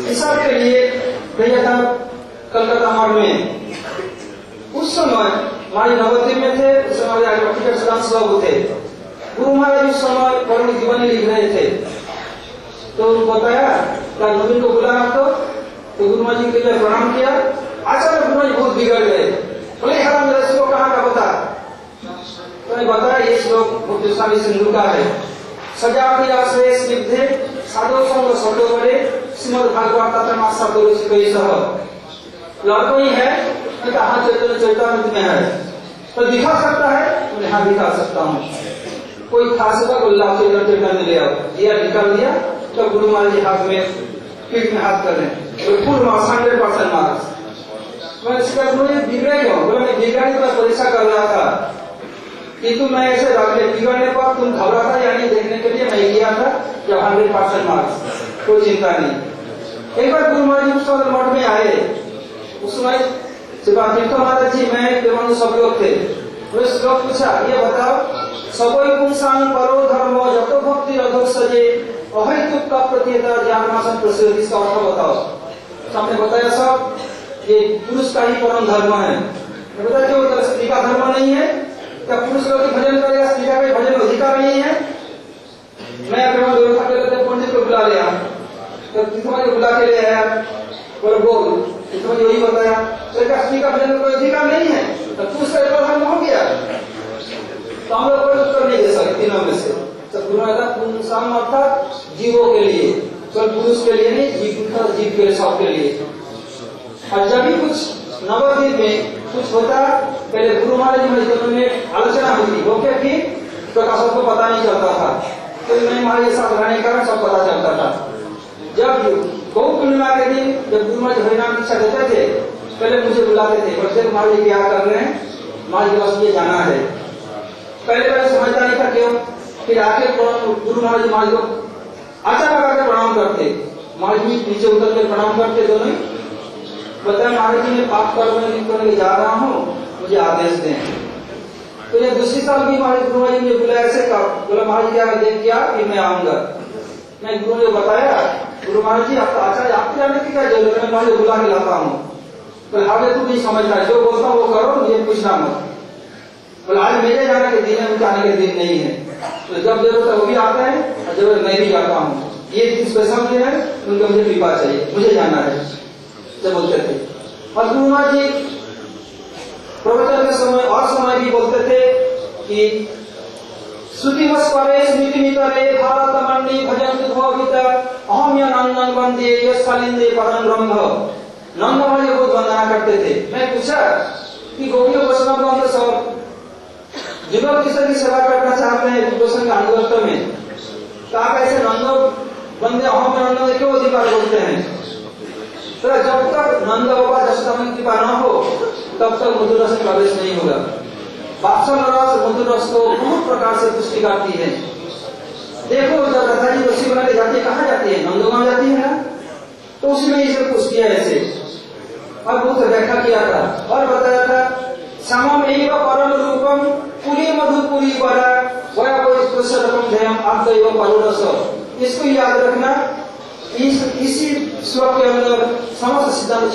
G: हिसाब के लिए भेजा था कलकत्ता मठ में। उस समय हमारी नवद्वीप में थे, उस समय थे। गुरु महाराज उस समय परम जीवनी लिख रहे थे, तो बताया क्या नवीन को बुलाना तो गुरु महाराज जी के लिए प्रणाम किया। आचार्य गुरु महाराज बहुत बिगड़ गए, बोले हरा मेरा श्लोक कहाँ का बता। तो बताया ये श्लोक मुक्ति स्वामी सिंधु का है। सजाति आश्रय स्निग्धे साधो संग शब्दों बड़े श्रीमद् भागवत लड़कों ही है, हाँ चैतन्य में है तो दिखा सकता है, मैं हाँ दिखा सकता हूँ। कोई खास चैतन्य ले आओ, दिया निकाल दिया तो गुरु महाराज जी हाथ में पीठ में हाथ कर रहे हैं, तो फुल मार्क्स 100% मार्क्स। मैं बिगड़े क्यों, बोले मैं बिगड़ने का परीक्षा कर रहा था, किंतु मैं ऐसे रखने बिगड़ने पर तुम घबरा था यानी देखने के लिए मैं किया था जब 100% मार्क्स, कोई चिंता नहीं। एक बार गुरु महाराज जी उस मठ में आए, उस समय तीर्थम महाराज जी मैं देवानंद सब लोग थे। उस लोग पूछा ये बताओ, सबोई पुंसांग परो धर्म जतो भक्ति रधो सजे अहैतुक का प्रत्येता ज्ञानमासन प्रसिद्ध, इसका अर्थ बताओ। सामने बताया सब ये पुरुष का ही परम धर्म है। बता क्यों स्त्री का धर्म नहीं है, क्या पुरुष लोग भजन करेगा, स्त्री का भजन अधिकार नहीं है। मैं पंडित को बुला लिया, तो बुला के ले आया, बोल इसमें यही बताया तो स्त्री का भजन कोई अधिकार नहीं है, तो पुरुष का धर्म हो गया। तो हम लोग कोई उत्तर नहीं दे सकते तीनों में से। तो पुरुषांग अर्थात जीवों के लिए, तो पुरुष के लिए नहीं, जीव के लिए, सब के लिए। और जब भी कुछ नवद्वीप में कुछ होता, पहले गुरु महाराज जी में आलोचना हुई, वो क्या थी प्रकाशक को पता नहीं चलता था। तो मैं महाराज के साथ रहने का सब पता चलता था। जब गौ पूर्णिमा के दिन जब गुरु महाराज हरिनाम दीक्षा देते थे, पहले मुझे बुलाते थे, बोलते महाराज क्या कर रहे हैं, महाराज के पास ये जाना है। पहले समझता नहीं था क्यों, फिर आके गुरु महाराज महाराज को आचा लगा के प्रणाम करते, महाराज जी नीचे उतर के प्रणाम करते दोनों। बताया महाराज जी मैं पाप कर्म में लिख करके जा रहा हूँ, मुझे आदेश दें। तो ये दूसरी साल भी महाराज गुरु महाराज ने बुलाया, ऐसे बोला महाराज क्या देख किया कि मैं आऊंगा। मैं गुरु ने बताया गुरु महाराज जी आपका आचार्य आपके जाने की क्या जरूरत है, मैं महाराज बुला के लाता हूँ। तो आगे तू नहीं समझ रहा, जो बोलता वो करो, मुझे पूछना मत। बोला आज मेरे जाने के दिन है, उनके आने के दिन नहीं है। तो जब जरूरत है वो भी आता है और जरूरत मैं भी जाता हूँ। ये दिन स्पेशल दिन है, उनका मुझे कृपा चाहिए, मुझे जाना है, जब बोलते थे। और गुरु महाराज जी प्रवचन के समय और समय भी बोलते थे कि श्रुतिवश परे स्मृति मितरे भारत मंडी भजन भवित अहम या नंदन बंदे यशालिंदे परम ब्रह्म। नंद महाराज बहुत वंदना करते थे। मैं पूछा कि गोपियों वैष्णव बंद सब जुगल किशोर की सेवा करना चाहते हैं दूरदर्शन के अनुगत्य में, तो आप ऐसे नंदो बंदे अहम या नंदन क्यों अधिकार बोलते हैं? तो जब तक नंद बाबा जसोदा की कृपा न हो तब तक मधुर रस में प्रवेश नहीं होगा। वात्सल रस मधुर रस को बहुत प्रकार से पुष्टि करती है। देखो जब राधा जी रस्सी बना के जाती है, कहाँ जाती है? नंदोगांव जाती है ना, तो उसी में इसे पुष्ट किया ऐसे और बहुत व्याख्या किया था और बताया था समम एव परम रूपम पुरी मधुपुरी बड़ा वया कोई रकम ध्यम आप परुरस। इसको याद रखना, इसी श्लोक के अंदर समस्त सिद्धांत